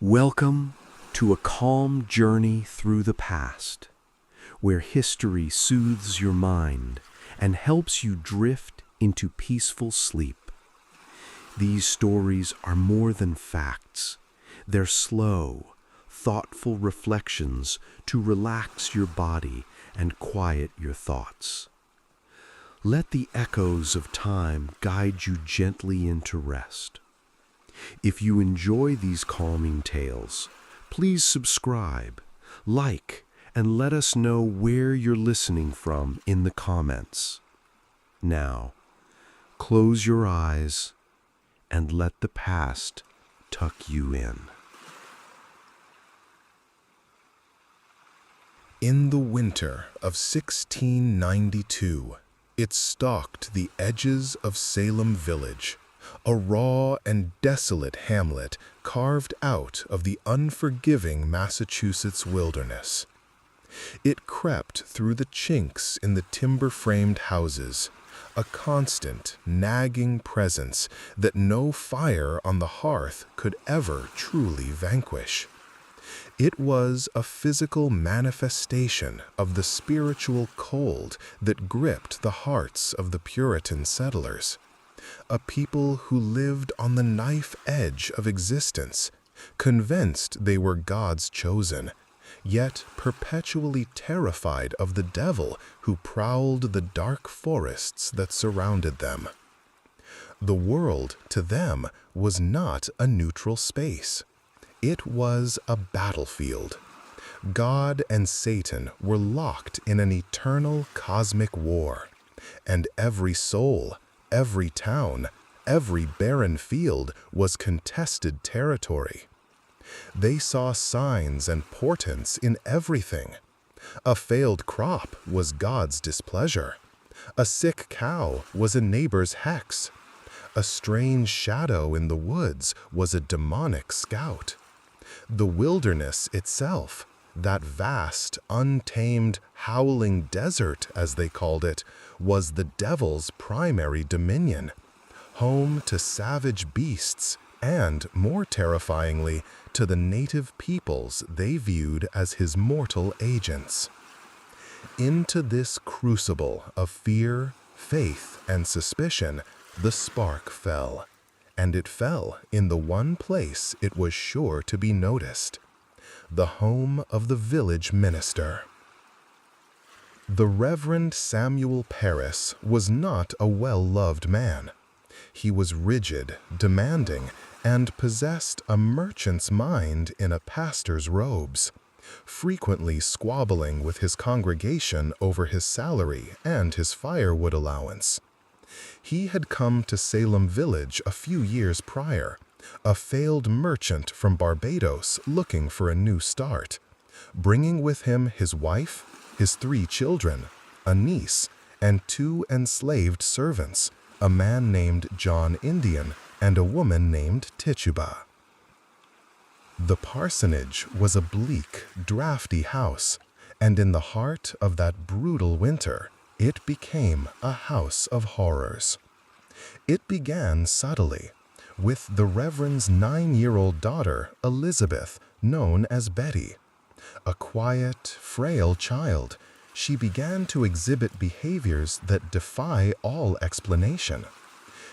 Welcome to a calm journey through the past, where history soothes your mind and helps you drift into peaceful sleep. These stories are more than facts. They're slow, thoughtful reflections to relax your body and quiet your thoughts. Let the echoes of time guide you gently into rest. If you enjoy these calming tales, please subscribe, like, and let us know where you're listening from in the comments. Now, close your eyes and let the past tuck you in. In the winter of 1692, it stalked the edges of Salem Village, a raw and desolate hamlet carved out of the unforgiving Massachusetts wilderness. It crept through the chinks in the timber-framed houses, a constant, nagging presence that no fire on the hearth could ever truly vanquish. It was a physical manifestation of the spiritual cold that gripped the hearts of the Puritan settlers, a people who lived on the knife edge of existence, convinced they were God's chosen, yet perpetually terrified of the devil who prowled the dark forests that surrounded them. The world, to them, was not a neutral space. It was a battlefield. God and Satan were locked in an eternal cosmic war, and every soul, every town, every barren field was contested territory. They saw signs and portents in everything. A failed crop was God's displeasure. A sick cow was a neighbor's hex. A strange shadow in the woods was a demonic scout. The wilderness itself, that vast, untamed, howling desert, as they called it, was the devil's primary dominion, home to savage beasts and, more terrifyingly, to the native peoples they viewed as his mortal agents. Into this crucible of fear, faith, and suspicion, the spark fell, and it fell in the one place it was sure to be noticed, the home of the village minister. The Reverend Samuel Parris was not a well-loved man. He was rigid, demanding, and possessed a merchant's mind in a pastor's robes, frequently squabbling with his congregation over his salary and his firewood allowance. He had come to Salem Village a few years prior, a failed merchant from Barbados looking for a new start, bringing with him his wife, his 3 children, a niece, and 2 enslaved servants, a man named John Indian and a woman named Tituba. The parsonage was a bleak, drafty house, and in the heart of that brutal winter, it became a house of horrors. It began subtly, with the Reverend's 9-year-old daughter, Elizabeth, known as Betty. A quiet, frail child, she began to exhibit behaviors that defy all explanation.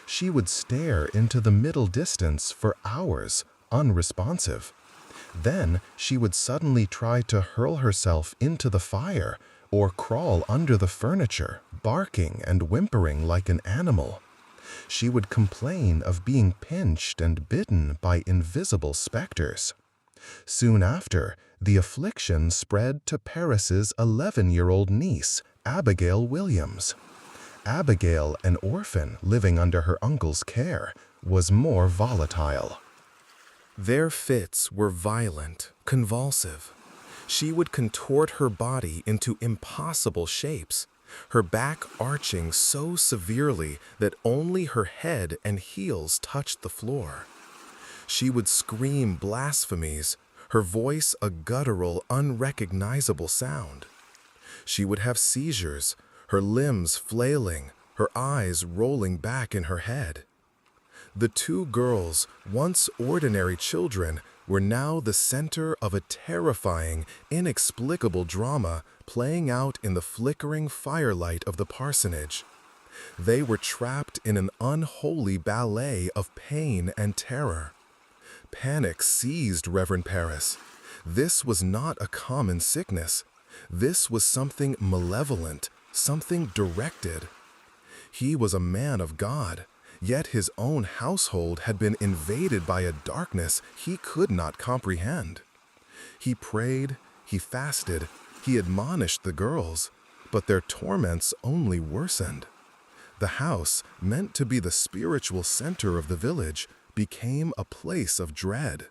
She would stare into the middle distance for hours, unresponsive. Then she would suddenly try to hurl herself into the fire or crawl under the furniture, barking and whimpering like an animal. She would complain of being pinched and bitten by invisible specters. Soon after, the affliction spread to Parris's 11-year-old niece, Abigail Williams. Abigail, an orphan living under her uncle's care, was more volatile. Their fits were violent, convulsive. She would contort her body into impossible shapes, her back arching so severely that only her head and heels touched the floor. She would scream blasphemies, her voice a guttural, unrecognizable sound. She would have seizures, her limbs flailing, her eyes rolling back in her head. The 2 girls, once ordinary children, were now the center of a terrifying, inexplicable drama playing out in the flickering firelight of the parsonage. They were trapped in an unholy ballet of pain and terror. Panic seized Reverend Parris. This was not a common sickness. This was something malevolent, something directed. He was a man of God, yet his own household had been invaded by a darkness he could not comprehend. He prayed, he fasted, he admonished the girls, but their torments only worsened. The house, meant to be the spiritual center of the village, became a place of dread.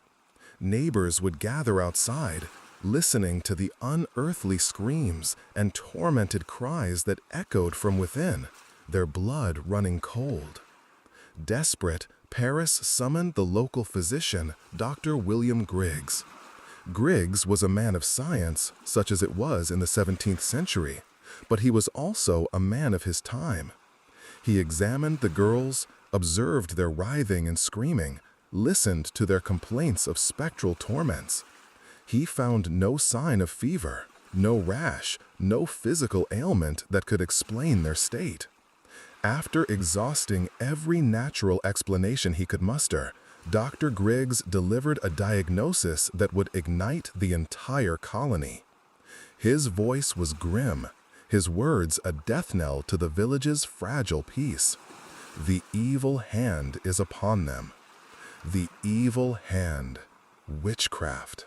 Neighbors would gather outside, listening to the unearthly screams and tormented cries that echoed from within, their blood running cold. Desperate, Parris summoned the local physician, Dr. William Griggs. Griggs was a man of science, such as it was in the 17th century, but he was also a man of his time. He examined the girls, observed their writhing and screaming, listened to their complaints of spectral torments. He found no sign of fever, no rash, no physical ailment that could explain their state. After exhausting every natural explanation he could muster, Dr. Griggs delivered a diagnosis that would ignite the entire colony. His voice was grim, his words a death knell to the village's fragile peace. The evil hand is upon them. The evil hand. Witchcraft.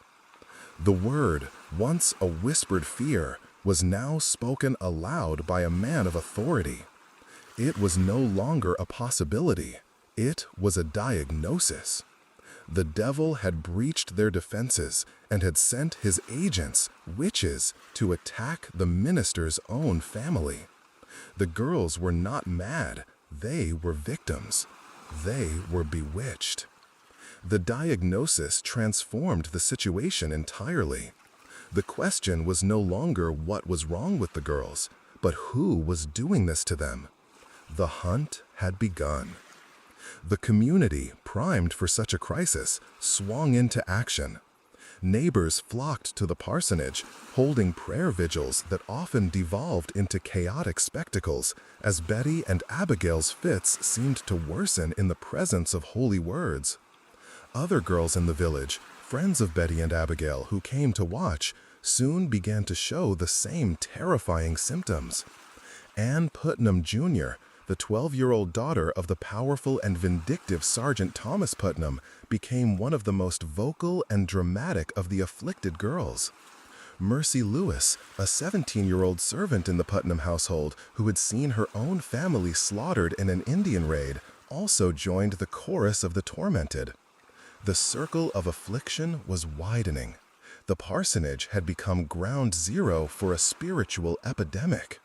The word, once a whispered fear, was now spoken aloud by a man of authority. It was no longer a possibility. It was a diagnosis. The devil had breached their defenses and had sent his agents, witches, to attack the minister's own family. The girls were not mad. They were victims. They were bewitched. The diagnosis transformed the situation entirely. The question was no longer what was wrong with the girls, but who was doing this to them. The hunt had begun. The community, primed for such a crisis, swung into action. Neighbors flocked to the parsonage, holding prayer vigils that often devolved into chaotic spectacles as Betty and Abigail's fits seemed to worsen in the presence of holy words. Other girls in the village, friends of Betty and Abigail who came to watch, soon began to show the same terrifying symptoms. Ann Putnam, Jr., the 12-year-old daughter of the powerful and vindictive Sergeant Thomas Putnam, became one of the most vocal and dramatic of the afflicted girls. Mercy Lewis, a 17-year-old servant in the Putnam household who had seen her own family slaughtered in an Indian raid, also joined the chorus of the tormented. The circle of affliction was widening. The parsonage had become ground zero for a spiritual epidemic.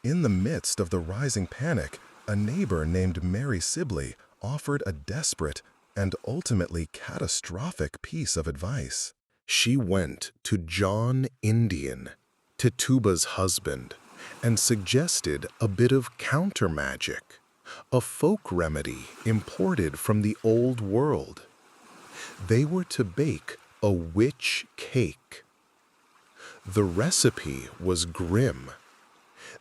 In the midst of the rising panic, a neighbor named Mary Sibley offered a desperate and ultimately catastrophic piece of advice. She went to John Indian, Tituba's husband, and suggested a bit of counter-magic, a folk remedy imported from the old world. They were to bake a witch cake. The recipe was grim.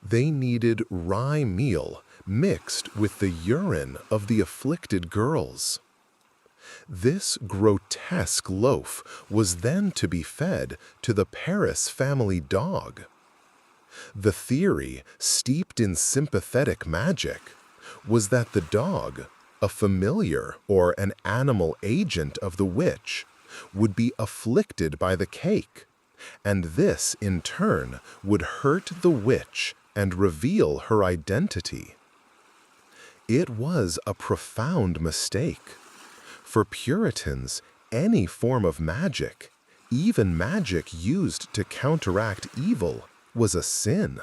They needed rye meal mixed with the urine of the afflicted girls. This grotesque loaf was then to be fed to the Parris family dog. The theory, steeped in sympathetic magic, was that the dog, a familiar or an animal agent of the witch, would be afflicted by the cake, and this, in turn, would hurt the witch and reveal her identity. It was a profound mistake. For Puritans, any form of magic, even magic used to counteract evil, was a sin.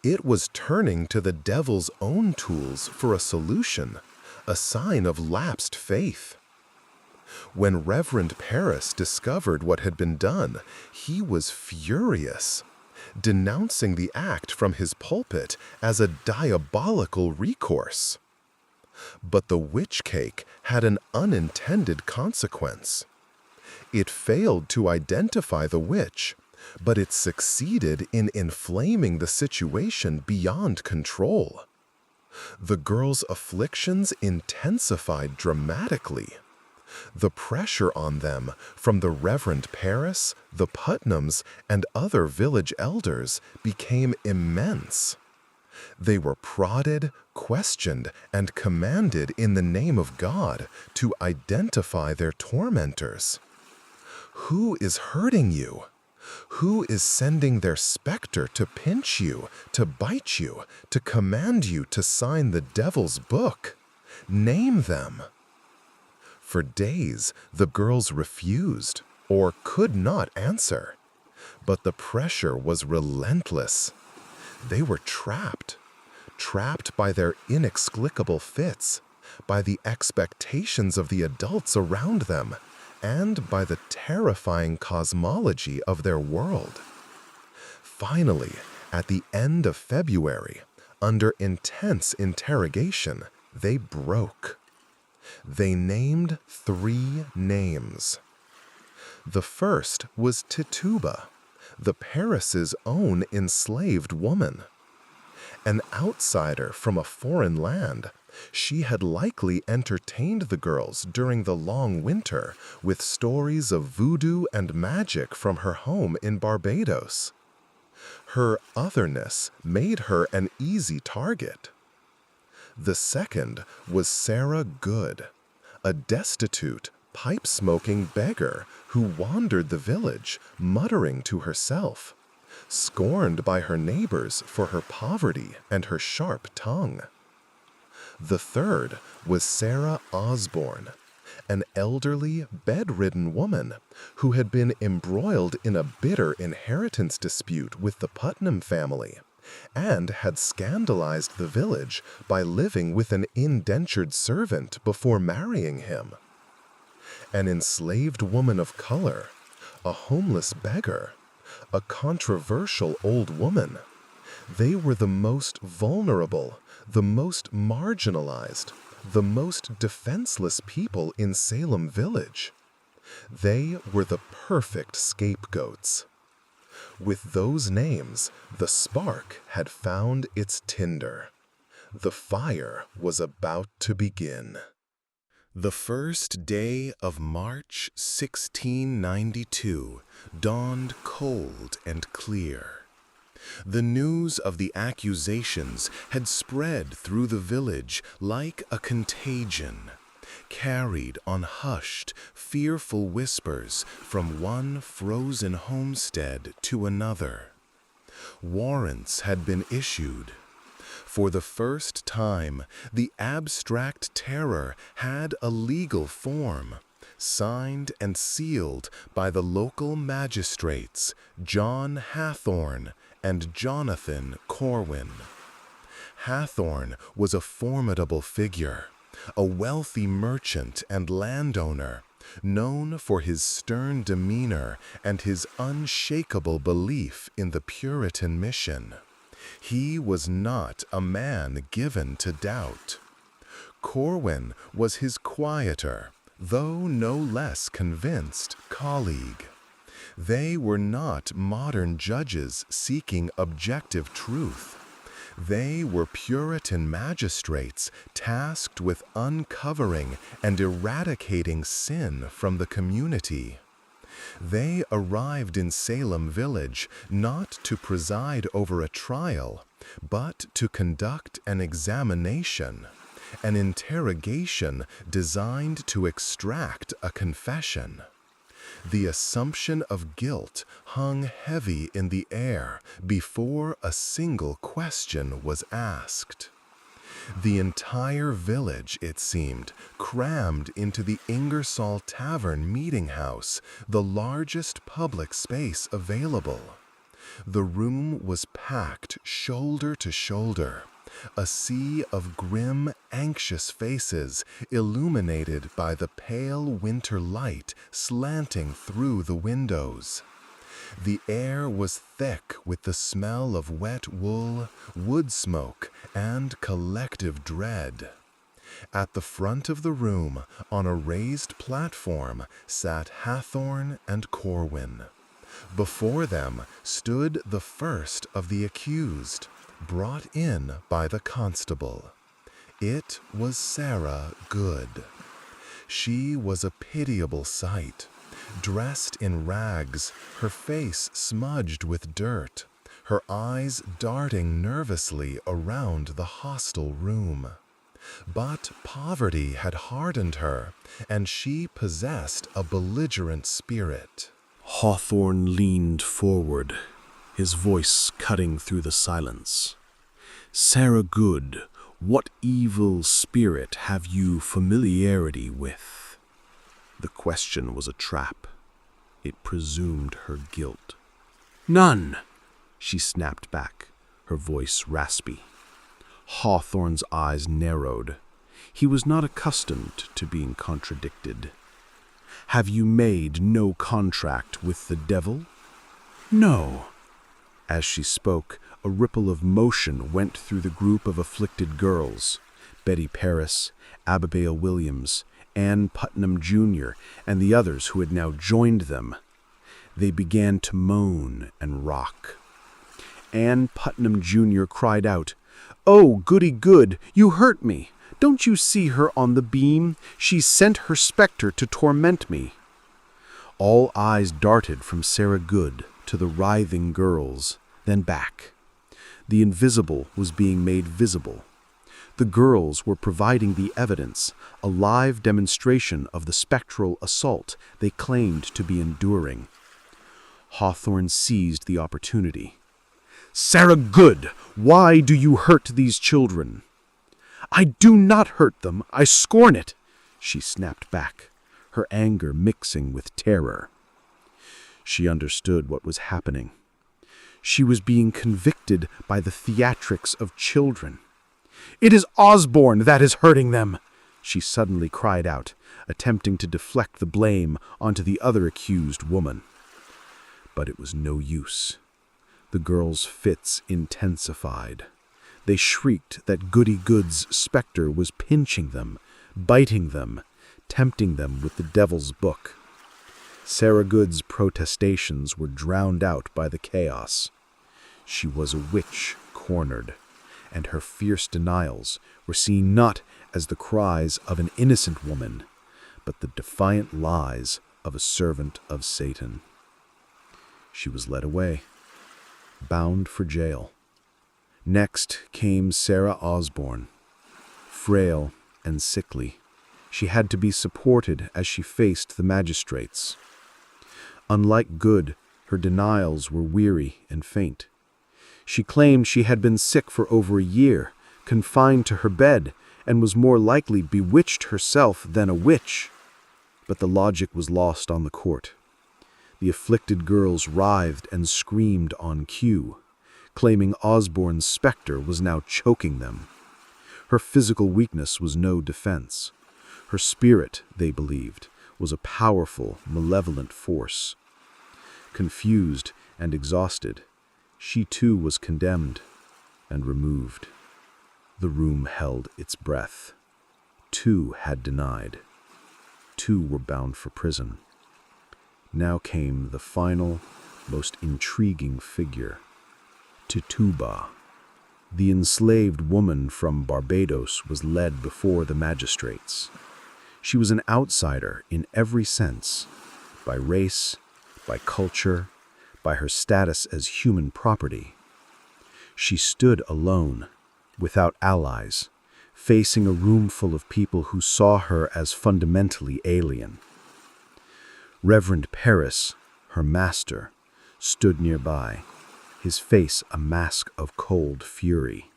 It was turning to the devil's own tools for a solution, a sign of lapsed faith. When Reverend Parris discovered what had been done, he was furious, denouncing the act from his pulpit as a diabolical recourse. But the witch cake had an unintended consequence. It failed to identify the witch, but it succeeded in inflaming the situation beyond control. The girls' afflictions intensified dramatically. The pressure on them from the Reverend Paris, the Putnams, and other village elders became immense. They were prodded, questioned, and commanded in the name of God to identify their tormentors. Who is hurting you? Who is sending their specter to pinch you, to bite you, to command you to sign the devil's book? Name them. For days, the girls refused or could not answer. But the pressure was relentless. They were trapped by their inexplicable fits, by the expectations of the adults around them, and by the terrifying cosmology of their world. Finally, at the end of February, under intense interrogation, they broke. They named 3 names. The first was Tituba, the Paris' own enslaved woman. An outsider from a foreign land, she had likely entertained the girls during the long winter with stories of voodoo and magic from her home in Barbados. Her otherness made her an easy target. The second was Sarah Good, a destitute, pipe-smoking beggar who wandered the village, muttering to herself, scorned by her neighbors for her poverty and her sharp tongue. The third was Sarah Osborne, an elderly, bedridden woman who had been embroiled in a bitter inheritance dispute with the Putnam family and had scandalized the village by living with an indentured servant before marrying him. An enslaved woman of color, a homeless beggar, a controversial old woman. They were the most vulnerable, the most marginalized, the most defenseless people in Salem Village. They were the perfect scapegoats. With those names, the spark had found its tinder. The fire was about to begin. The first day of March 1692 dawned cold and clear. The news of the accusations had spread through the village like a contagion, carried on hushed, fearful whispers from one frozen homestead to another. Warrants had been issued. For the first time, the abstract terror had a legal form, signed and sealed by the local magistrates, John Hathorne and Jonathan Corwin. Hathorne was a formidable figure, a wealthy merchant and landowner, known for his stern demeanor and his unshakable belief in the Puritan mission. He was not a man given to doubt. Corwin was his quieter, though no less convinced, colleague. They were not modern judges seeking objective truth. They were Puritan magistrates tasked with uncovering and eradicating sin from the community. They arrived in Salem Village not to preside over a trial, but to conduct an examination, an interrogation designed to extract a confession. The assumption of guilt hung heavy in the air before a single question was asked. The entire village, it seemed, crammed into the Ingersoll Tavern meeting house, the largest public space available. The room was packed shoulder to shoulder, a sea of grim, anxious faces illuminated by the pale winter light slanting through the windows. The air was thick with the smell of wet wool, wood smoke, and collective dread. At the front of the room, on a raised platform, sat Hathorn and Corwin. Before them stood the first of the accused, brought in by the constable. It was Sarah Good. She was a pitiable sight, dressed in rags, her face smudged with dirt, her eyes darting nervously around the hostile room. But poverty had hardened her, and she possessed a belligerent spirit. Hawthorne leaned forward, his voice cutting through the silence. "Sarah Good, what evil spirit have you familiarity with?" The question was a trap. It presumed her guilt. "None," she snapped back, her voice raspy. Hawthorne's eyes narrowed. He was not accustomed to being contradicted. "Have you made no contract with the devil?" "No." As she spoke, a ripple of motion went through the group of afflicted girls. Betty Paris, Abigail Williams, Ann Putnam Jr., and the others who had now joined them. They began to moan and rock. Ann Putnam Jr. cried out, "Oh, goody good, you hurt me. Don't you see her on the beam? She's sent her specter to torment me." All eyes darted from Sarah Good to the writhing girls, then back. The invisible was being made visible. The girls were providing the evidence, a live demonstration of the spectral assault they claimed to be enduring. Hawthorne seized the opportunity. "Sarah Good, why do you hurt these children?" "I do not hurt them. I scorn it," she snapped back, her anger mixing with terror. She understood what was happening. She was being convicted by the theatrics of children. "It is Osborne that is hurting them," she suddenly cried out, attempting to deflect the blame onto the other accused woman. But it was no use. The girls' fits intensified. They shrieked that Goody Good's specter was pinching them, biting them, tempting them with the devil's book. Sarah Good's protestations were drowned out by the chaos. She was a witch cornered, and her fierce denials were seen not as the cries of an innocent woman, but the defiant lies of a servant of Satan. She was led away, bound for jail. Next came Sarah Osborne. Frail and sickly, she had to be supported as she faced the magistrates. Unlike Good, her denials were weary and faint. She claimed she had been sick for over a year, confined to her bed, and was more likely bewitched herself than a witch. But the logic was lost on the court. The afflicted girls writhed and screamed on cue, claiming Osborne's specter was now choking them. Her physical weakness was no defense. Her spirit, they believed, was a powerful, malevolent force. Confused and exhausted, she too was condemned and removed. The room held its breath. 2 had denied. 2 were bound for prison. Now came the final, most intriguing figure, Tituba. The enslaved woman from Barbados was led before the magistrates. She was an outsider in every sense, by race, by culture, by her status as human property. She stood alone, without allies, facing a room full of people who saw her as fundamentally alien. Reverend Paris, her master, stood nearby, his face a mask of cold fury.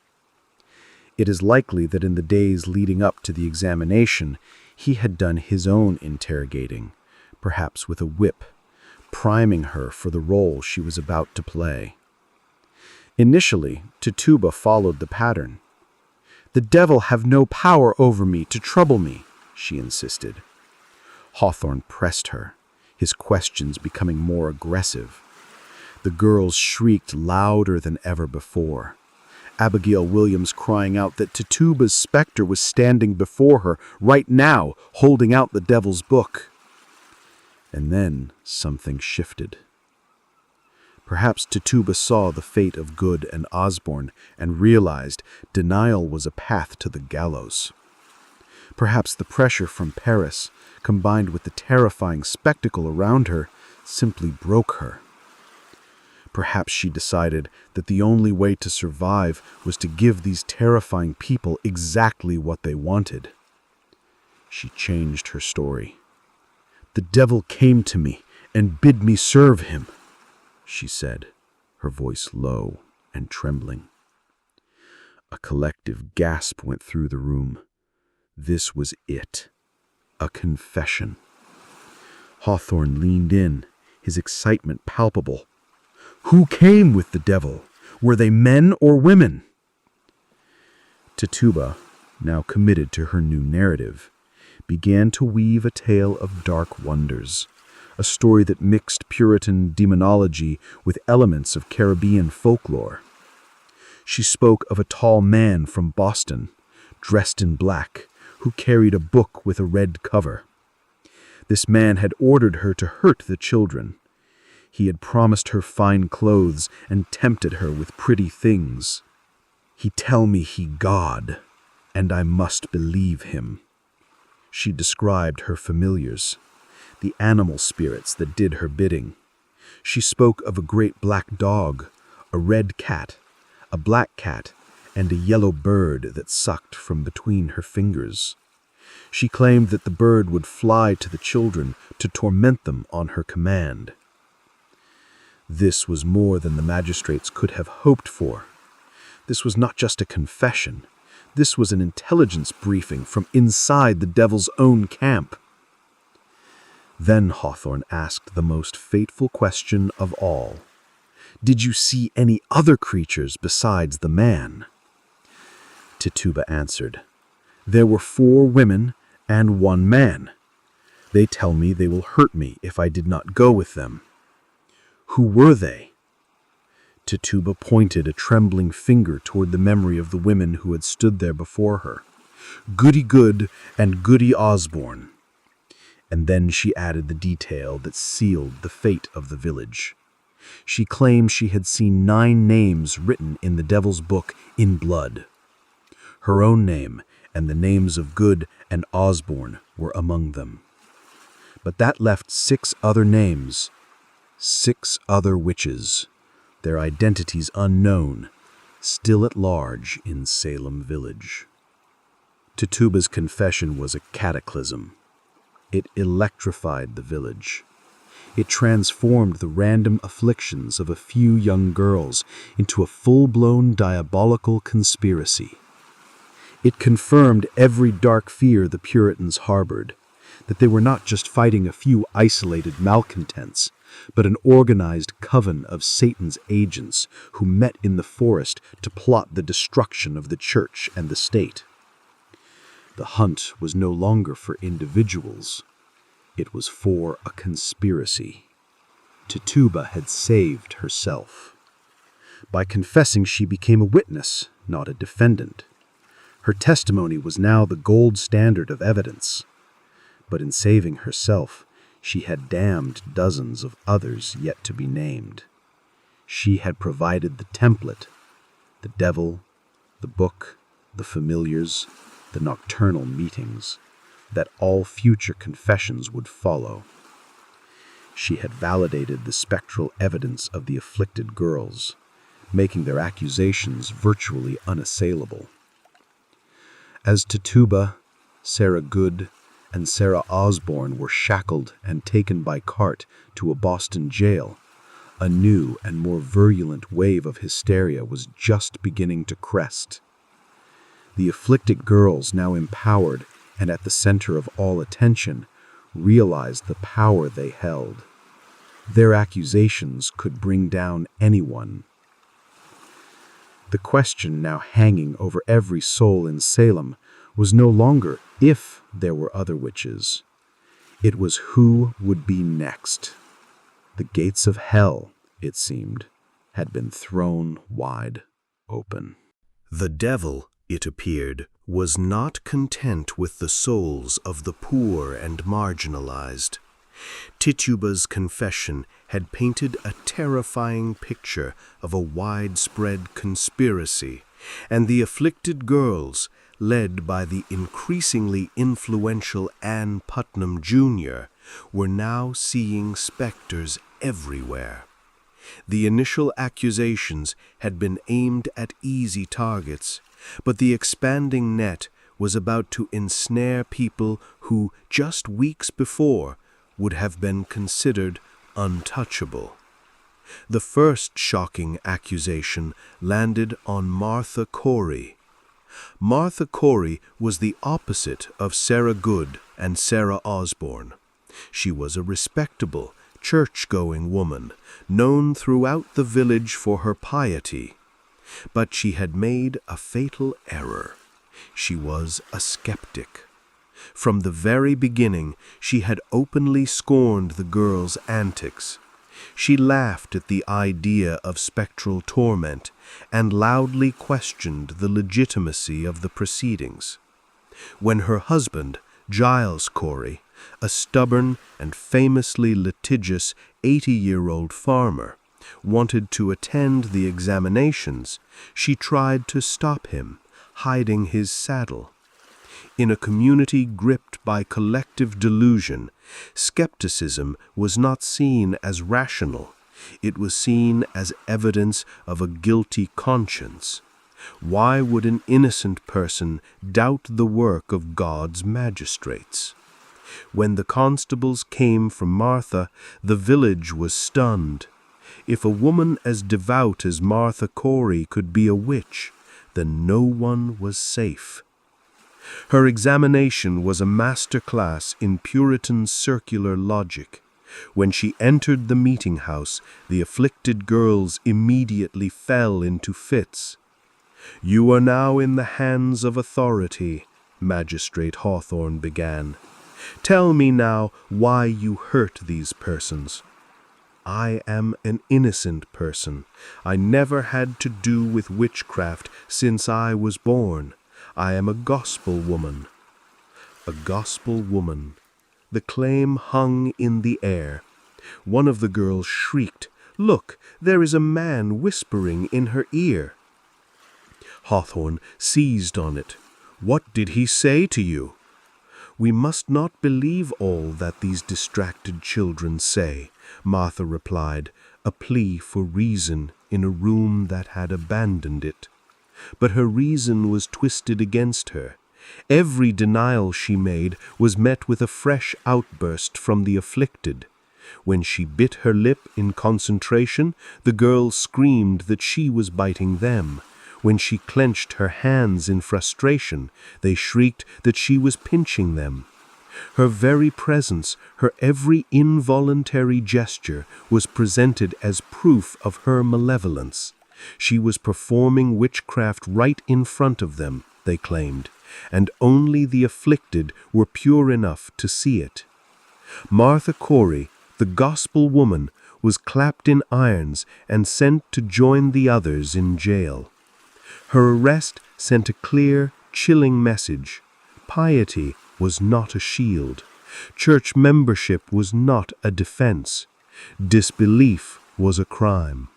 It is likely that in the days leading up to the examination, he had done his own interrogating, perhaps with a whip, priming her for the role she was about to play. Initially, Tituba followed the pattern. "The devil have no power over me to trouble me," she insisted. Hawthorne pressed her, his questions becoming more aggressive. The girls shrieked louder than ever before. Abigail Williams crying out that Tituba's specter was standing before her right now, holding out the devil's book. And then something shifted. Perhaps Tituba saw the fate of Good and Osborne and realized denial was a path to the gallows. Perhaps the pressure from Paris, combined with the terrifying spectacle around her, simply broke her. Perhaps she decided that the only way to survive was to give these terrifying people exactly what they wanted. She changed her story. "The devil came to me and bid me serve him," she said, her voice low and trembling. A collective gasp went through the room. This was it. A confession. Hawthorne leaned in, his excitement palpable. Who came with the devil? Were they men or women? Tituba, now committed to her new narrative, began to weave a tale of dark wonders, a story that mixed Puritan demonology with elements of Caribbean folklore. She spoke of a tall man from Boston, dressed in black, who carried a book with a red cover. This man had ordered her to hurt the children. He had promised her fine clothes and tempted her with pretty things. He tell me he God, and I must believe him. She described her familiars, the animal spirits that did her bidding. She spoke of a great black dog, a red cat, a black cat, and a yellow bird that sucked from between her fingers. She claimed that the bird would fly to the children to torment them on her command. This was more than the magistrates could have hoped for. This was not just a confession. This was an intelligence briefing from inside the devil's own camp. Then Hawthorne asked the most fateful question of all. Did you see any other creatures besides the man? Tituba answered, There were 4 women and 1 man. They tell me they will hurt me if I did not go with them. Who were they? Tituba pointed a trembling finger toward the memory of the women who had stood there before her. Goody Good and Goody Osborne. And then she added the detail that sealed the fate of the village. She claimed she had seen 9 names written in the devil's book in blood. Her own name and the names of Good and Osborne were among them. But that left 6 other names, 6 other witches, their identities unknown, still at large in Salem village. Tituba's confession was a cataclysm. It electrified the village. It transformed the random afflictions of a few young girls into a full-blown diabolical conspiracy. It confirmed every dark fear the Puritans harbored, that they were not just fighting a few isolated malcontents, but an organized coven of Satan's agents who met in the forest to plot the destruction of the church and the state. The hunt was no longer for individuals. It was for a conspiracy. Tituba had saved herself. By confessing, she became a witness, not a defendant. Her testimony was now the gold standard of evidence. But in saving herself, she had damned dozens of others yet to be named. She had provided the template, the devil, the book, the familiars, the nocturnal meetings, that all future confessions would follow. She had validated the spectral evidence of the afflicted girls, making their accusations virtually unassailable. As Tituba, Sarah Good, and Sarah Osborne were shackled and taken by cart to a Boston jail, a new and more virulent wave of hysteria was just beginning to crest. The afflicted girls, now empowered and at the center of all attention, realized the power they held. Their accusations could bring down anyone. The question now hanging over every soul in Salem was no longer if there were other witches. It was who would be next. The gates of hell, it seemed, had been thrown wide open. The devil, it appeared, was not content with the souls of the poor and marginalized. Tituba's confession had painted a terrifying picture of a widespread conspiracy, and the afflicted girls, led by the increasingly influential Ann Putnam Jr., were now seeing specters everywhere. The initial accusations had been aimed at easy targets, but the expanding net was about to ensnare people who, just weeks before, would have been considered untouchable. The first shocking accusation landed on Martha Corey. Martha Corey was the opposite of Sarah Good and Sarah Osborne. She was a respectable, church-going woman, known throughout the village for her piety. But she had made a fatal error. She was a skeptic. From the very beginning, she had openly scorned the girls' antics. She laughed at the idea of spectral torment and loudly questioned the legitimacy of the proceedings. When her husband, Giles Corey, a stubborn and famously litigious 80-year-old farmer, wanted to attend the examinations, she tried to stop him, hiding his saddle. In a community gripped by collective delusion, skepticism was not seen as rational. It was seen as evidence of a guilty conscience. Why would an innocent person doubt the work of God's magistrates? When the constables came from Martha, the village was stunned. If a woman as devout as Martha Corey could be a witch, then no one was safe. Her examination was a master class in Puritan circular logic. When she entered the meeting house, the afflicted girls immediately fell into fits. "You are now in the hands of authority," Magistrate Hawthorne began. "Tell me now why you hurt these persons." "I am an innocent person. I never had to do with witchcraft since I was born. I am a gospel woman." A gospel woman. The claim hung in the air. One of the girls shrieked, "Look, there is a man whispering in her ear." Hawthorne seized on it. "What did he say to you?" "We must not believe all that these distracted children say," Martha replied, a plea for reason in a room that had abandoned it. But her reason was twisted against her. Every denial she made was met with a fresh outburst from the afflicted. When she bit her lip in concentration, the girls screamed that she was biting them. When she clenched her hands in frustration, they shrieked that she was pinching them. Her very presence, her every involuntary gesture, was presented as proof of her malevolence. She was performing witchcraft right in front of them, they claimed, and only the afflicted were pure enough to see it. Martha Corey, the gospel woman, was clapped in irons and sent to join the others in jail. Her arrest sent a clear, chilling message. Piety was not a shield. Church membership was not a defense. Disbelief was a crime.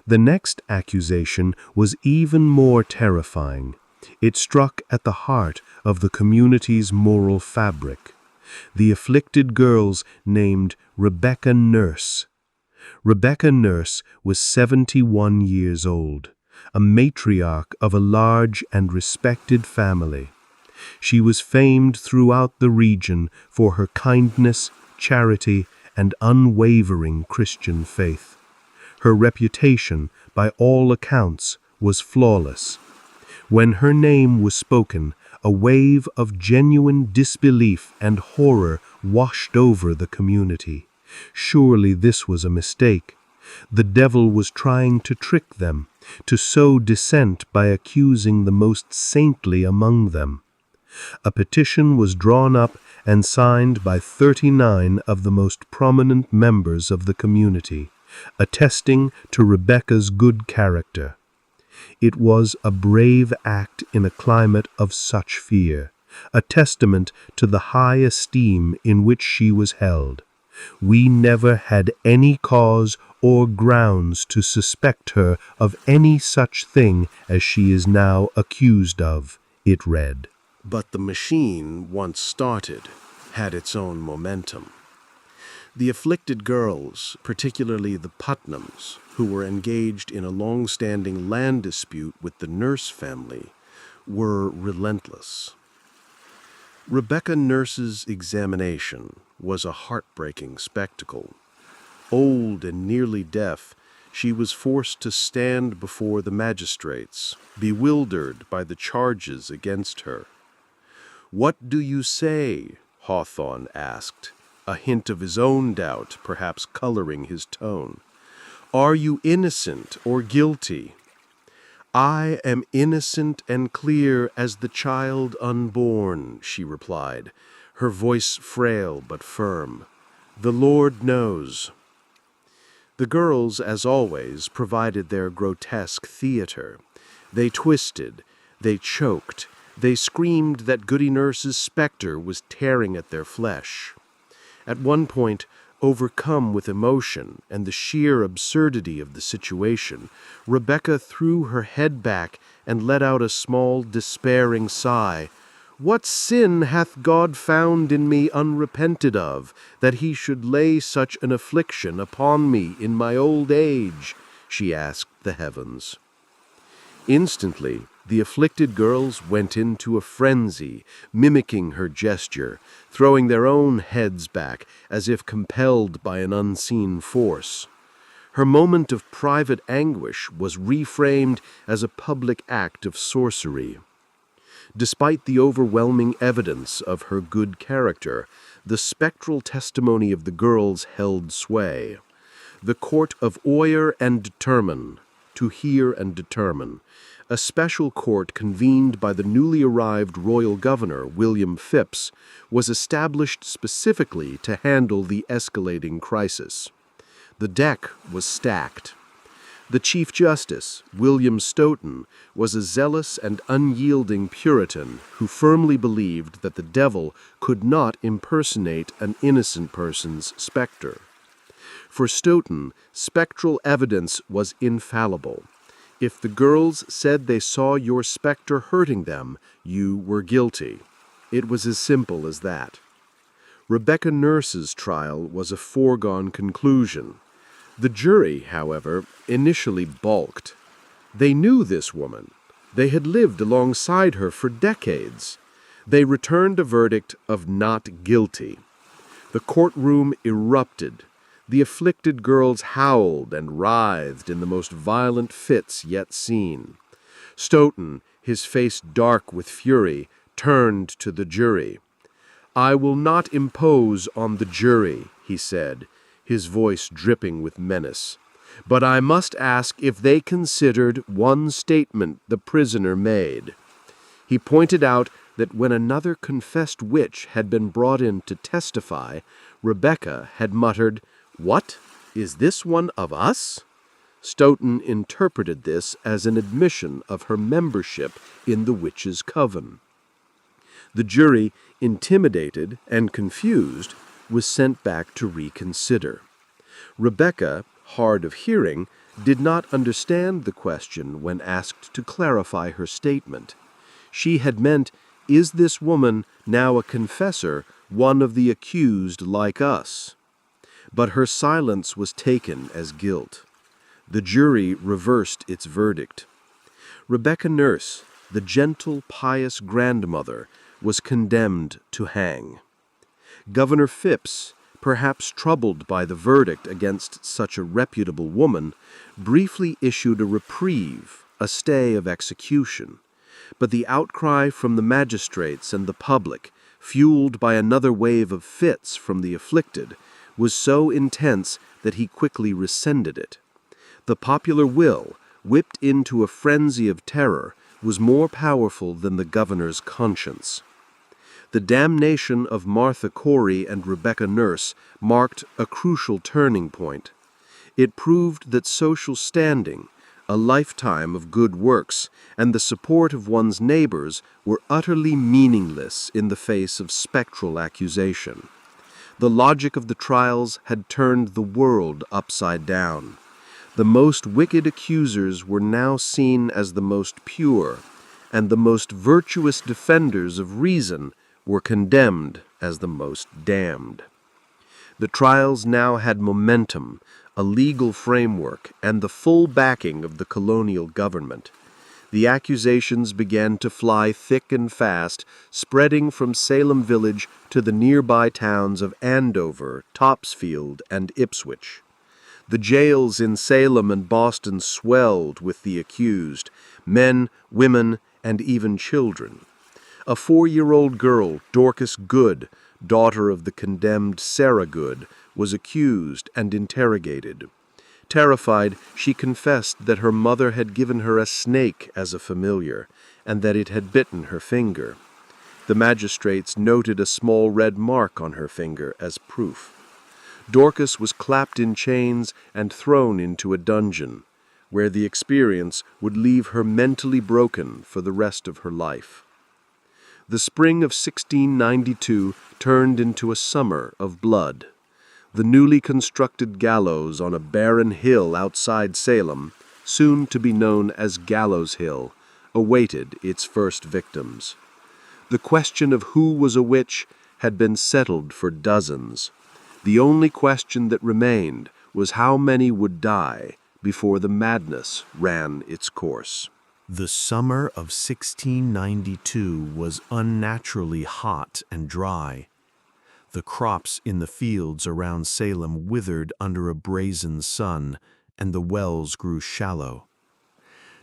The next accusation was even more terrifying. It struck at the heart of the community's moral fabric. The afflicted girls named Rebecca Nurse. Rebecca Nurse was 71 years old, a matriarch of a large and respected family. She was famed throughout the region for her kindness, charity, and unwavering Christian faith. Her reputation, by all accounts, was flawless. When her name was spoken, a wave of genuine disbelief and horror washed over the community. Surely this was a mistake. The devil was trying to trick them, to sow dissent by accusing the most saintly among them. A petition was drawn up and signed by 39 of the most prominent members of the community, attesting to Rebecca's good character. It was a brave act in a climate of such fear, a testament to the high esteem in which she was held. We never had any cause or grounds to suspect her of any such thing as she is now accused of, it read. But the machine, once started, had its own momentum. The afflicted girls, particularly the Putnams, who were engaged in a long-standing land dispute with the Nurse family, were relentless. Rebecca Nurse's examination was a heartbreaking spectacle. Old and nearly deaf, she was forced to stand before the magistrates, bewildered by the charges against her. "What do you say?" Hawthorne asked, a hint of his own doubt perhaps coloring his tone. "Are you innocent or guilty?" "I am innocent and clear as the child unborn," she replied, her voice frail but firm. "The Lord knows." The girls, as always, provided their grotesque theater. They twisted, they choked, they screamed that Goody Nurse's specter was tearing at their flesh. At one point, overcome with emotion and the sheer absurdity of the situation, Rebecca threw her head back and let out a small, despairing sigh. "What sin hath God found in me unrepented of, that he should lay such an affliction upon me in my old age?" she asked the heavens. Instantly, the afflicted girls went into a frenzy, mimicking her gesture, throwing their own heads back as if compelled by an unseen force. Her moment of private anguish was reframed as a public act of sorcery. Despite the overwhelming evidence of her good character, the spectral testimony of the girls held sway. The court of Oyer and Determine, to hear and determine, a special court convened by the newly arrived royal governor, William Phips, was established specifically to handle the escalating crisis. The deck was stacked. The Chief Justice, William Stoughton, was a zealous and unyielding Puritan who firmly believed that the devil could not impersonate an innocent person's specter. For Stoughton, spectral evidence was infallible. If the girls said they saw your specter hurting them, you were guilty. It was as simple as that. Rebecca Nurse's trial was a foregone conclusion. The jury, however, initially balked. They knew this woman. They had lived alongside her for decades. They returned a verdict of not guilty. The courtroom erupted. The afflicted girls howled and writhed in the most violent fits yet seen. Stoughton, his face dark with fury, turned to the jury. "I will not impose on the jury," he said, his voice dripping with menace. "But I must ask if they considered one statement the prisoner made." He pointed out that when another confessed witch had been brought in to testify, Rebecca had muttered, "What? Is this one of us?" Stoughton interpreted this as an admission of her membership in the witches' coven. The jury, intimidated and confused, was sent back to reconsider. Rebecca, hard of hearing, did not understand the question when asked to clarify her statement. She had meant, "Is this woman, now a confessor, one of the accused like us?" But her silence was taken as guilt. The jury reversed its verdict. Rebecca Nurse, the gentle, pious grandmother, was condemned to hang. Governor Phips, perhaps troubled by the verdict against such a reputable woman, briefly issued a reprieve, a stay of execution. But the outcry from the magistrates and the public, fueled by another wave of fits from the afflicted, was so intense that he quickly rescinded it. The popular will, whipped into a frenzy of terror, was more powerful than the governor's conscience. The damnation of Martha Corey and Rebecca Nurse marked a crucial turning point. It proved that social standing, A lifetime of good works and the support of one's neighbors were utterly meaningless in the face of spectral accusation. The logic of the trials had turned the world upside down. The most wicked accusers were now seen as the most pure, and the most virtuous defenders of reason were condemned as the most damned. The trials now had momentum, a legal framework, and the full backing of the colonial government. The accusations began to fly thick and fast, spreading from Salem Village to the nearby towns of Andover, Topsfield, and Ipswich. The jails in Salem and Boston swelled with the accused, men, women, and even children. A 4-year-old girl, Dorcas Good, daughter of the condemned Sarah Good, was accused and interrogated. Terrified, she confessed that her mother had given her a snake as a familiar, and that it had bitten her finger. The magistrates noted a small red mark on her finger as proof. Dorcas was clapped in chains and thrown into a dungeon, where the experience would leave her mentally broken for the rest of her life. The spring of 1692 turned into a summer of blood. The newly constructed gallows on a barren hill outside Salem, soon to be known as Gallows Hill, awaited its first victims. The question of who was a witch had been settled for dozens. The only question that remained was how many would die before the madness ran its course. The summer of 1692 was unnaturally hot and dry. The crops in the fields around Salem withered under a brazen sun, and the wells grew shallow.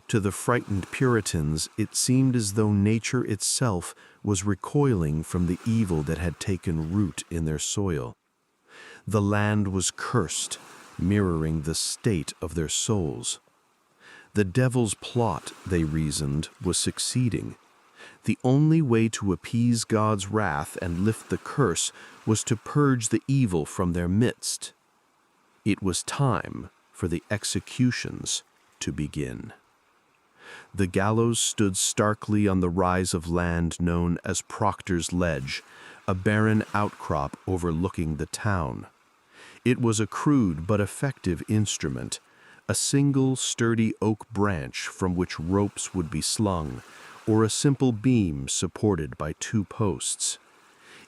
To the frightened Puritans, it seemed as though nature itself was recoiling from the evil that had taken root in their soil. The land was cursed, mirroring the state of their souls. The devil's plot, they reasoned, was succeeding. The only way to appease God's wrath and lift the curse was to purge the evil from their midst. It was time for the executions to begin. The gallows stood starkly on the rise of land known as Proctor's Ledge, a barren outcrop overlooking the town. It was a crude but effective instrument, a single sturdy oak branch from which ropes would be slung, or a simple beam supported by 2 posts.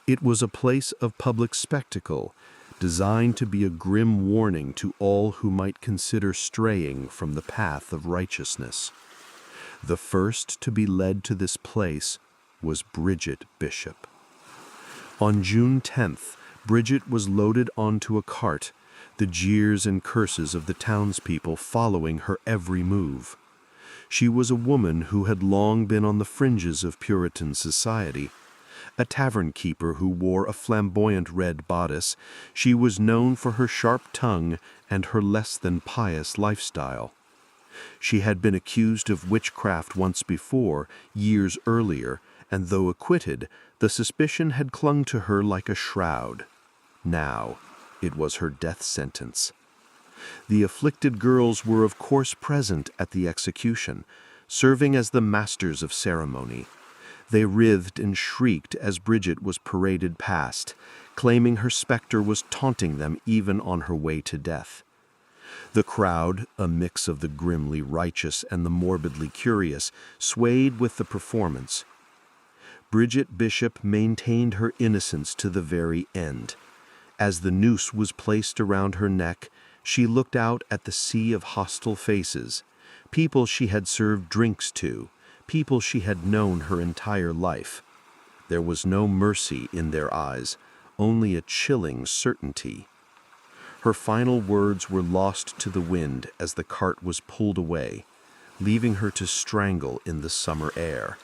It was a place of public spectacle, designed to be a grim warning to all who might consider straying from the path of righteousness. The first to be led to this place was Bridget Bishop. On June 10th, Bridget was loaded onto a cart, the jeers and curses of the townspeople following her every move. She was a woman who had long been on the fringes of Puritan society. A tavern keeper who wore a flamboyant red bodice, she was known for her sharp tongue and her less than pious lifestyle. She had been accused of witchcraft once before, years earlier, and though acquitted, the suspicion had clung to her like a shroud. Now, it was her death sentence. The afflicted girls were of course present at the execution, serving as the masters of ceremony. They writhed and shrieked as Bridget was paraded past, claiming her specter was taunting them even on her way to death. The crowd, a mix of the grimly righteous and the morbidly curious, swayed with the performance. Bridget Bishop maintained her innocence to the very end. As the noose was placed around her neck, she looked out at the sea of hostile faces, people she had served drinks to, people she had known her entire life. There was no mercy in their eyes, only a chilling certainty. Her final words were lost to the wind as the cart was pulled away, leaving her to strangle in the summer air.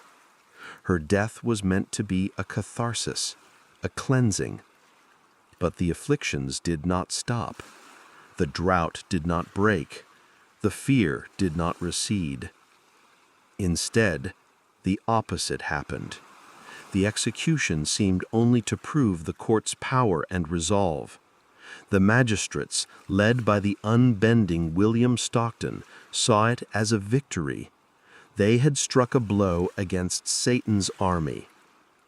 Her death was meant to be a catharsis, a cleansing. But the afflictions did not stop. The drought did not break. The fear did not recede. Instead, the opposite happened. The execution seemed only to prove the court's power and resolve. The magistrates, led by the unbending William Stockton, saw it as a victory. They had struck a blow against Satan's army.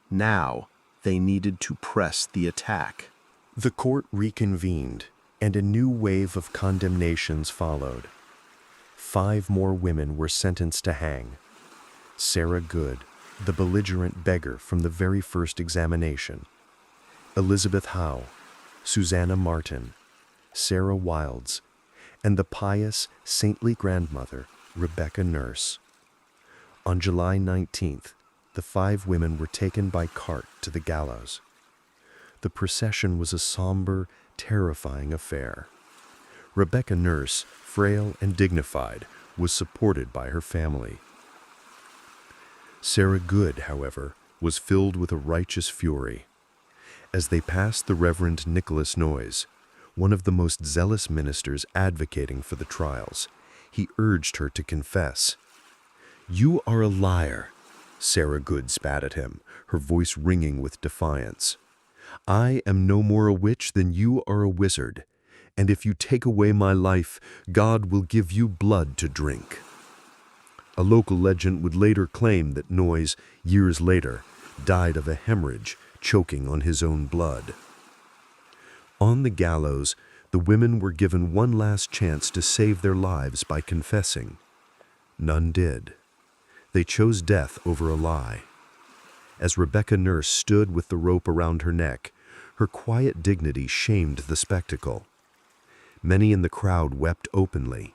Now they needed to press the attack. The court reconvened, and a new wave of condemnations followed. 5 more women were sentenced to hang. Sarah Good, the belligerent beggar from the very first examination; Elizabeth Howe, Susanna Martin, Sarah Wilds, and the pious, saintly grandmother, Rebecca Nurse. On July 19th, the 5 women were taken by cart to the gallows. The procession was a somber, terrifying affair. Rebecca Nurse, frail and dignified, was supported by her family. Sarah Good, however, was filled with a righteous fury. As they passed the Reverend Nicholas Noyes, one of the most zealous ministers advocating for the trials, he urged her to confess. "You are a liar," Sarah Good spat at him, her voice ringing with defiance. "I am no more a witch than you are a wizard, and if you take away my life, God will give you blood to drink." A local legend would later claim that Noyes, years later, died of a hemorrhage, choking on his own blood. On the gallows, the women were given one last chance to save their lives by confessing. None did. They chose death over a lie. As Rebecca Nurse stood with the rope around her neck, her quiet dignity shamed the spectacle. Many in the crowd wept openly.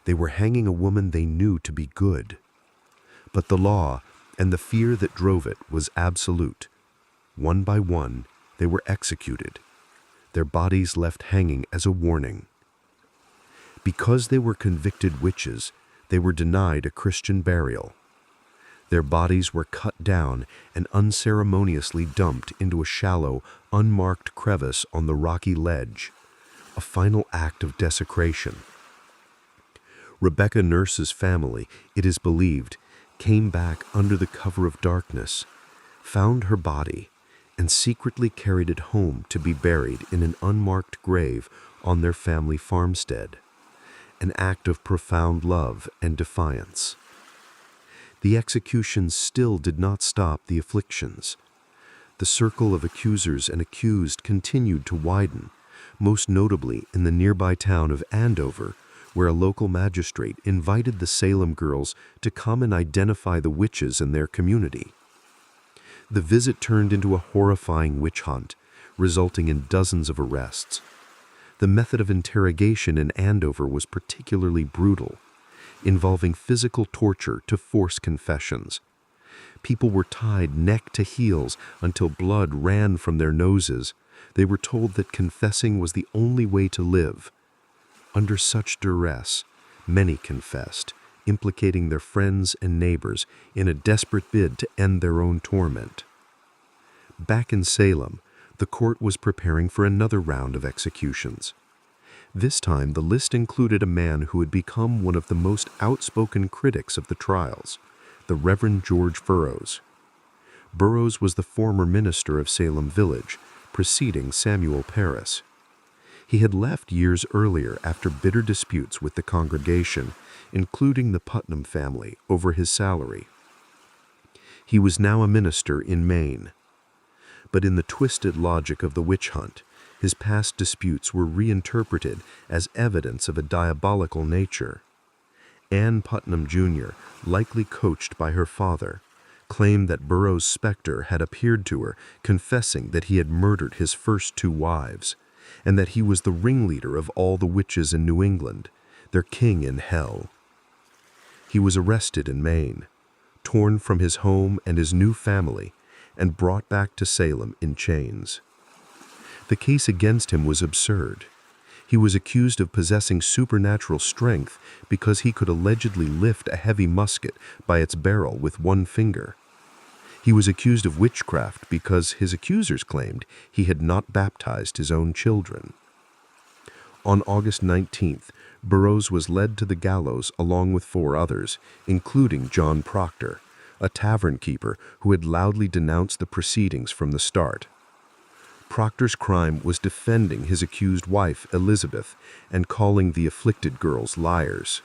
They were hanging a woman they knew to be good. But the law and the fear that drove it was absolute. One by one, they were executed, their bodies left hanging as a warning. Because they were convicted witches, they were denied a Christian burial. Their bodies were cut down and unceremoniously dumped into a shallow, unmarked crevice on the rocky ledge, a final act of desecration. Rebecca Nurse's family, it is believed, came back under the cover of darkness, found her body, and secretly carried it home to be buried in an unmarked grave on their family farmstead, an act of profound love and defiance. The executions still did not stop the afflictions. The circle of accusers and accused continued to widen, most notably in the nearby town of Andover, where a local magistrate invited the Salem girls to come and identify the witches in their community. The visit turned into a horrifying witch hunt, resulting in dozens of arrests. The method of interrogation in Andover was particularly brutal, involving physical torture to force confessions. People were tied neck to heels until blood ran from their noses. They were told that confessing was the only way to live. Under such duress, many confessed, implicating their friends and neighbors in a desperate bid to end their own torment. Back in Salem, the court was preparing for another round of executions. This time, the list included a man who had become one of the most outspoken critics of the trials, the Reverend George Burroughs. Burroughs was the former minister of Salem Village, preceding Samuel Parris. He had left years earlier after bitter disputes with the congregation, including the Putnam family, over his salary. He was now a minister in Maine. But in the twisted logic of the witch hunt, his past disputes were reinterpreted as evidence of a diabolical nature. Ann Putnam Jr., likely coached by her father, claimed that Burroughs' specter had appeared to her, confessing that he had murdered his first 2 wives, and that he was the ringleader of all the witches in New England, their king in hell. He was arrested in Maine, torn from his home and his new family, and brought back to Salem in chains. The case against him was absurd. He was accused of possessing supernatural strength because he could allegedly lift a heavy musket by its barrel with 1 finger. He was accused of witchcraft because his accusers claimed he had not baptized his own children. On August 19th, Burroughs was led to the gallows along with 4 others, including John Proctor, a tavern keeper who had loudly denounced the proceedings from the start. Proctor's crime was defending his accused wife, Elizabeth, and calling the afflicted girls liars.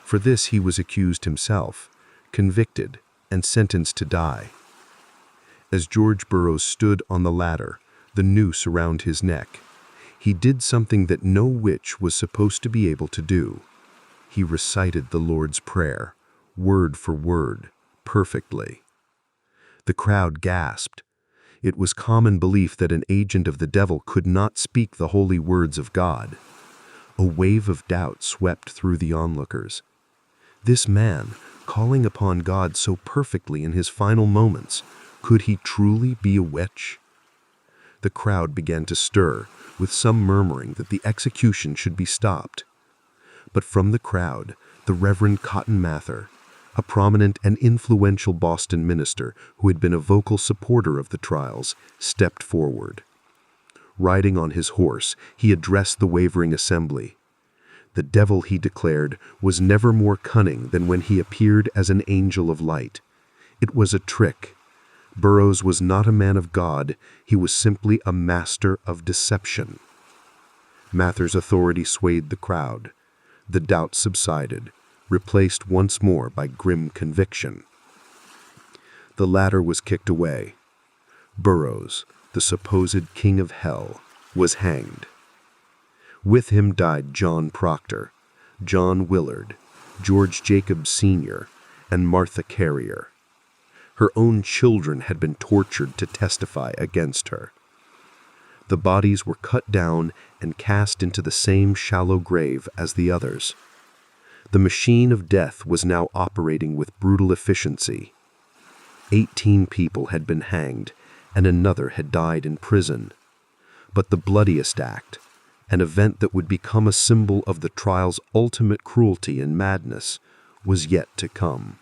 For this he was accused himself, convicted, and sentenced to die. As George Burroughs stood on the ladder, the noose around his neck, he did something that no witch was supposed to be able to do. He recited the Lord's Prayer, word for word, perfectly. The crowd gasped. It was common belief that an agent of the devil could not speak the holy words of God. A wave of doubt swept through the onlookers. This man, calling upon God so perfectly in his final moments, could he truly be a witch? The crowd began to stir, with some murmuring that the execution should be stopped. But from the crowd, the Reverend Cotton Mather, a prominent and influential Boston minister who had been a vocal supporter of the trials, stepped forward. Riding on his horse, he addressed the wavering assembly. The devil, he declared, was never more cunning than when he appeared as an angel of light. It was a trick. Burroughs was not a man of God, he was simply a master of deception. Mather's authority swayed the crowd. The doubt subsided, replaced once more by grim conviction. The ladder was kicked away. Burroughs, the supposed king of hell, was hanged. With him died John Proctor, John Willard, George Jacobs Sr., and Martha Carrier. Her own children had been tortured to testify against her. The bodies were cut down and cast into the same shallow grave as the others. The machine of death was now operating with brutal efficiency. 18 people had been hanged, and another had died in prison. But the bloodiest act, an event that would become a symbol of the trial's ultimate cruelty and madness, was yet to come.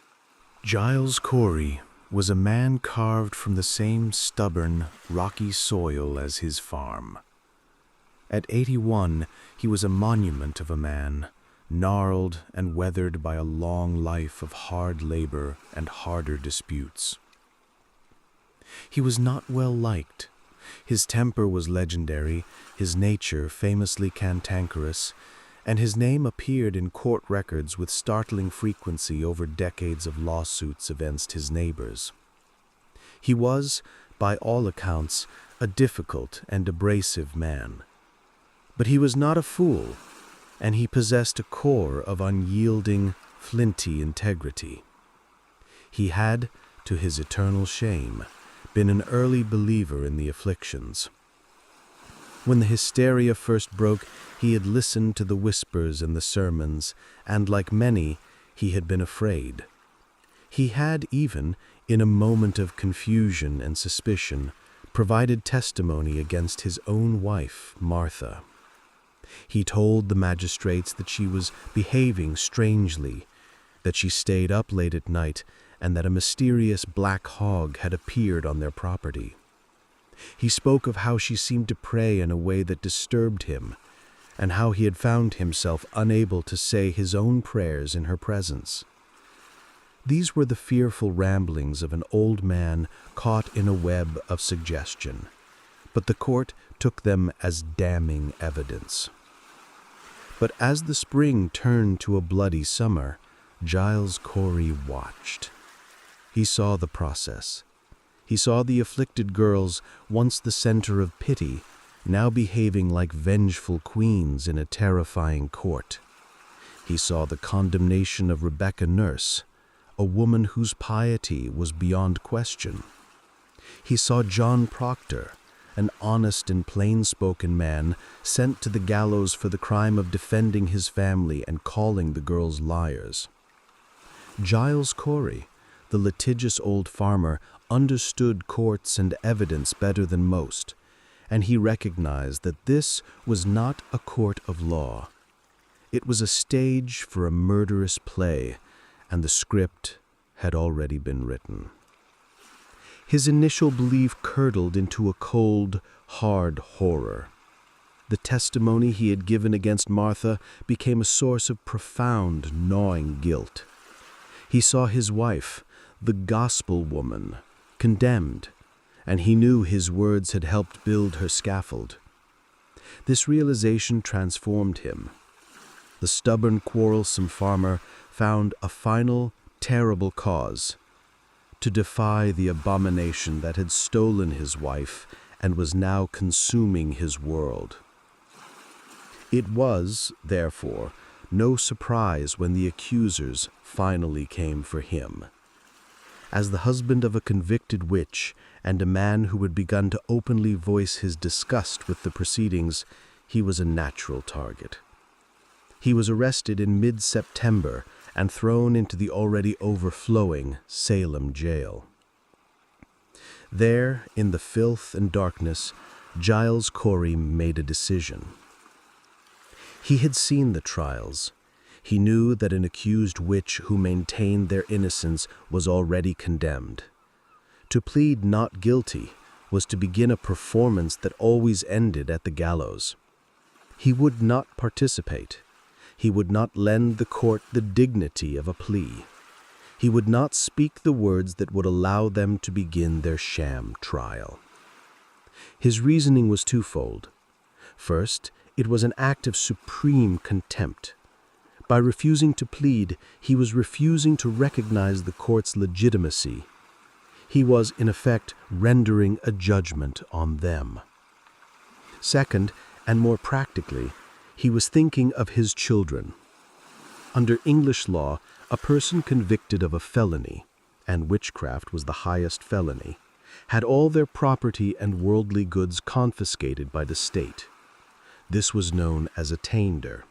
Giles Corey was a man carved from the same stubborn, rocky soil as his farm. At 81, he was a monument of a man, gnarled and weathered by a long life of hard labor and harder disputes. He was not well liked. His temper was legendary, his nature famously cantankerous, and his name appeared in court records with startling frequency over decades of lawsuits against his neighbors. He was, by all accounts, a difficult and abrasive man. But he was not a fool, and he possessed a core of unyielding, flinty integrity. He had, to his eternal shame, been an early believer in the afflictions. When the hysteria first broke, he had listened to the whispers and the sermons, and like many, he had been afraid. He had even, in a moment of confusion and suspicion, provided testimony against his own wife, Martha. He told the magistrates that she was behaving strangely, that she stayed up late at night, and that a mysterious black hog had appeared on their property. He spoke of how she seemed to pray in a way that disturbed him, and how he had found himself unable to say his own prayers in her presence. These were the fearful ramblings of an old man caught in a web of suggestion, but the court took them as damning evidence. But as the spring turned to a bloody summer, Giles Corey watched. He saw the process. He saw the afflicted girls, once the center of pity, now behaving like vengeful queens in a terrifying court. He saw the condemnation of Rebecca Nurse, a woman whose piety was beyond question. He saw John Proctor, an honest and plain-spoken man, sent to the gallows for the crime of defending his family and calling the girls liars. Giles Corey, the litigious old farmer, understood courts and evidence better than most, and he recognized that this was not a court of law. It was a stage for a murderous play, and the script had already been written. His initial belief curdled into a cold, hard horror. The testimony he had given against Martha became a source of profound, gnawing guilt. He saw his wife, the gospel woman, condemned, and he knew his words had helped build her scaffold. This realization transformed him. The stubborn, quarrelsome farmer found a final, terrible cause: to defy the abomination that had stolen his wife and was now consuming his world. It was, therefore, no surprise when the accusers finally came for him. As the husband of a convicted witch and a man who had begun to openly voice his disgust with the proceedings, he was a natural target. He was arrested in mid-September and thrown into the already overflowing Salem jail. There, in the filth and darkness, Giles Corey made a decision. He had seen the trials. He knew that an accused witch who maintained their innocence was already condemned. To plead not guilty was to begin a performance that always ended at the gallows. He would not participate. He would not lend the court the dignity of a plea. He would not speak the words that would allow them to begin their sham trial. His reasoning was twofold. First, it was an act of supreme contempt. By refusing to plead, he was refusing to recognize the court's legitimacy. He was, in effect, rendering a judgment on them. Second, and more practically, he was thinking of his children. Under English law, a person convicted of a felony, and witchcraft was the highest felony, had all their property and worldly goods confiscated by the state. This was known as attainder.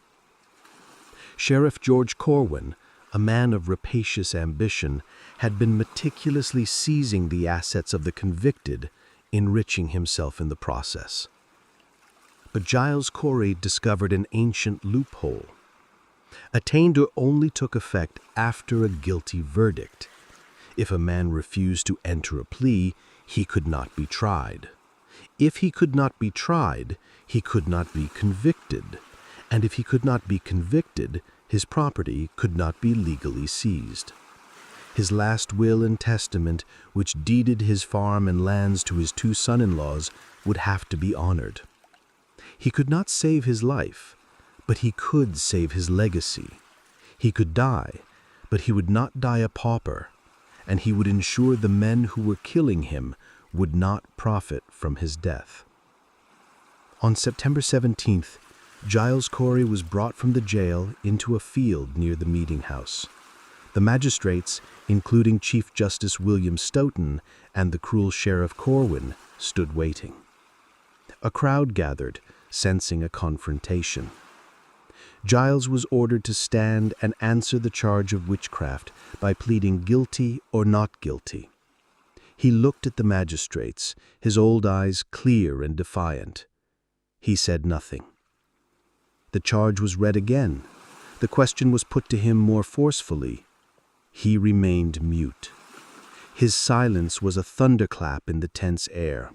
Sheriff George Corwin, a man of rapacious ambition, had been meticulously seizing the assets of the convicted, enriching himself in the process. But Giles Corey discovered an ancient loophole. Attainder only took effect after a guilty verdict. If a man refused to enter a plea, he could not be tried. If he could not be tried, he could not be convicted. And if he could not be convicted, his property could not be legally seized. His last will and testament, which deeded his farm and lands to his two son-in-laws, would have to be honored. He could not save his life, but he could save his legacy. He could die, but he would not die a pauper, and he would ensure the men who were killing him would not profit from his death. On September 17th, Giles Corey was brought from the jail into a field near the meeting house. The magistrates, including Chief Justice William Stoughton and the cruel Sheriff Corwin, stood waiting. A crowd gathered, sensing a confrontation. Giles was ordered to stand and answer the charge of witchcraft by pleading guilty or not guilty. He looked at the magistrates, his old eyes clear and defiant. He said nothing. The charge was read again. The question was put to him more forcefully. He remained mute. His silence was a thunderclap in the tense air.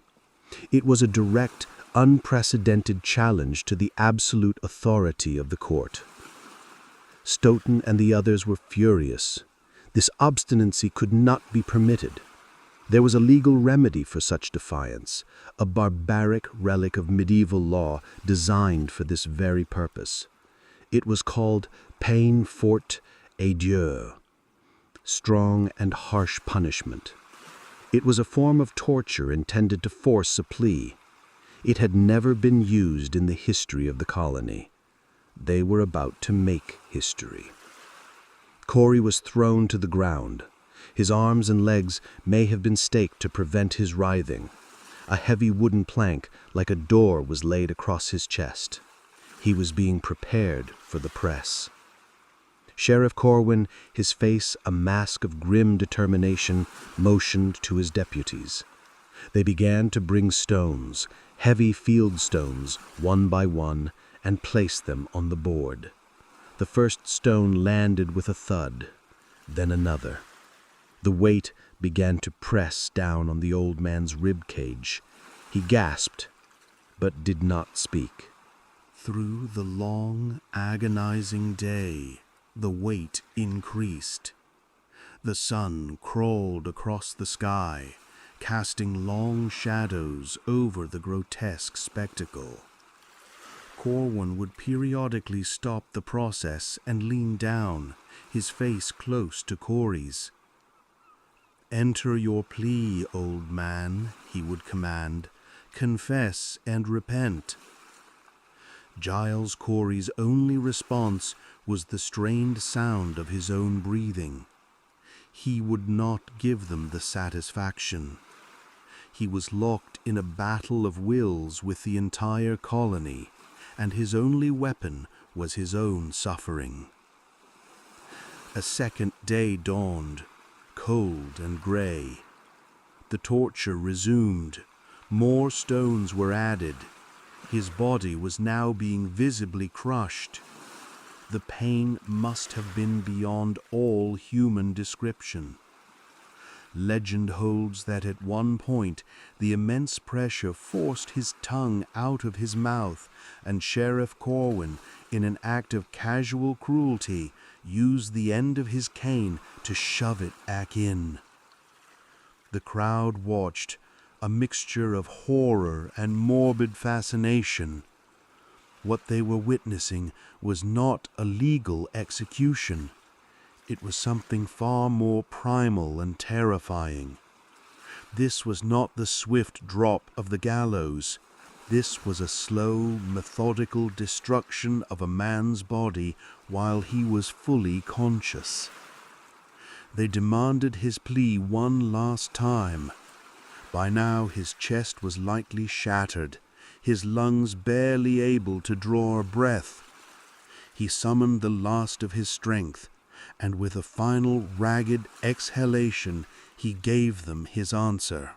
It was a direct, unprecedented challenge to the absolute authority of the court. Stoughton and the others were furious. This obstinacy could not be permitted. There was a legal remedy for such defiance, a barbaric relic of medieval law designed for this very purpose. It was called peine forte et dure, strong and harsh punishment. It was a form of torture intended to force a plea. It had never been used in the history of the colony. They were about to make history. Corey was thrown to the ground. His arms and legs may have been staked to prevent his writhing. A heavy wooden plank, like a door, was laid across his chest. He was being prepared for the press. Sheriff Corwin, his face a mask of grim determination, motioned to his deputies. They began to bring stones, heavy field stones, one by one, and place them on the board. The first stone landed with a thud, then another. The weight began to press down on the old man's rib cage. He gasped, but did not speak. Through the long, agonizing day, the weight increased. The sun crawled across the sky, casting long shadows over the grotesque spectacle. Corwin would periodically stop the process and lean down, his face close to Corey's. "Enter your plea, old man," he would command. "Confess and repent." Giles Corey's only response was the strained sound of his own breathing. He would not give them the satisfaction. He was locked in a battle of wills with the entire colony, and his only weapon was his own suffering. A second day dawned, cold and gray. The torture resumed. More stones were added. His body was now being visibly crushed. The pain must have been beyond all human description. Legend holds that at one point the immense pressure forced his tongue out of his mouth, and Sheriff Corwin, in an act of casual cruelty, used the end of his cane to shove it back in. The crowd watched, a mixture of horror and morbid fascination. What they were witnessing was not a legal execution. It was something far more primal and terrifying. This was not the swift drop of the gallows. This was a slow, methodical destruction of a man's body while he was fully conscious. They demanded his plea one last time. By now his chest was lightly shattered, his lungs barely able to draw a breath. He summoned the last of his strength, and with a final ragged exhalation he gave them his answer.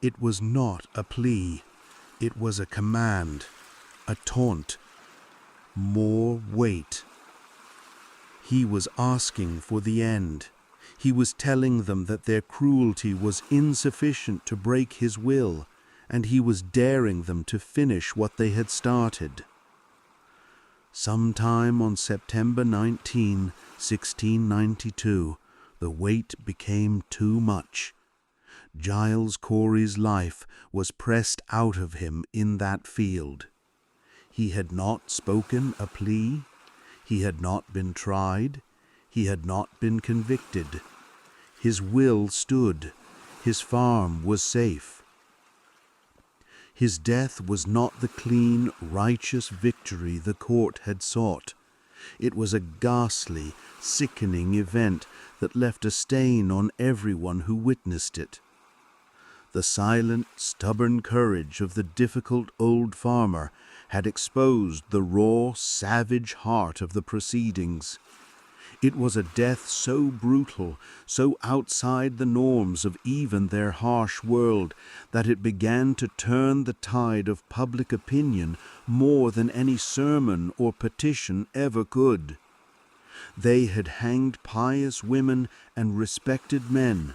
It was not a plea. It was a command, a taunt. More weight. He was asking for the end. He was telling them that their cruelty was insufficient to break his will, and he was daring them to finish what they had started. Sometime on September 19, 1692, the weight became too much. Giles Corey's life was pressed out of him in that field. He had not spoken a plea. He had not been tried. He had not been convicted. His will stood. His farm was safe. His death was not the clean, righteous victory the court had sought. It was a ghastly, sickening event that left a stain on everyone who witnessed it. The silent, stubborn courage of the difficult old farmer had exposed the raw, savage heart of the proceedings. It was a death so brutal, so outside the norms of even their harsh world, that it began to turn the tide of public opinion more than any sermon or petition ever could. They had hanged pious women and respected men,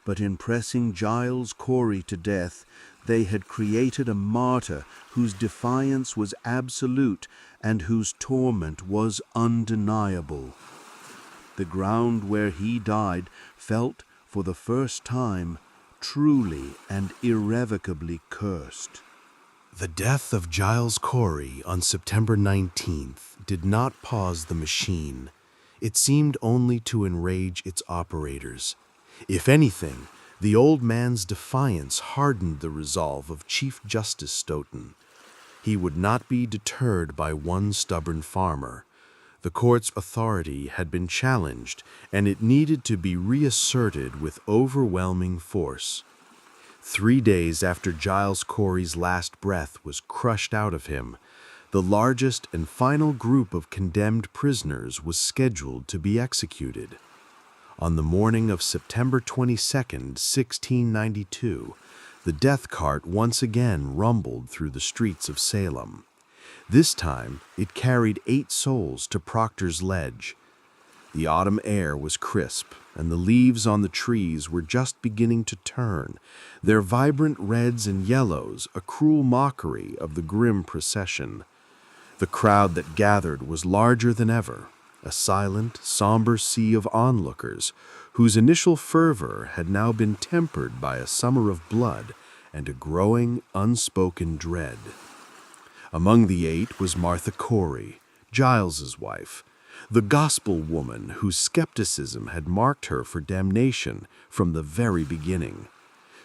but in pressing Giles Corey to death, they had created a martyr whose defiance was absolute and whose torment was undeniable. The ground where he died felt, for the first time, truly and irrevocably cursed. The death of Giles Corey on September 19th did not pause the machine. It seemed only to enrage its operators. If anything, the old man's defiance hardened the resolve of Chief Justice Stoughton. He would not be deterred by one stubborn farmer. The court's authority had been challenged, and it needed to be reasserted with overwhelming force. 3 days after Giles Corey's last breath was crushed out of him, the largest and final group of condemned prisoners was scheduled to be executed. On the morning of September 22, 1692, the death cart once again rumbled through the streets of Salem. This time, it carried 8 souls to Proctor's Ledge. The autumn air was crisp, and the leaves on the trees were just beginning to turn, their vibrant reds and yellows a cruel mockery of the grim procession. The crowd that gathered was larger than ever, a silent, somber sea of onlookers whose initial fervor had now been tempered by a summer of blood and a growing, unspoken dread. Among the 8 was Martha Corey, Giles's wife, the gospel woman whose skepticism had marked her for damnation from the very beginning.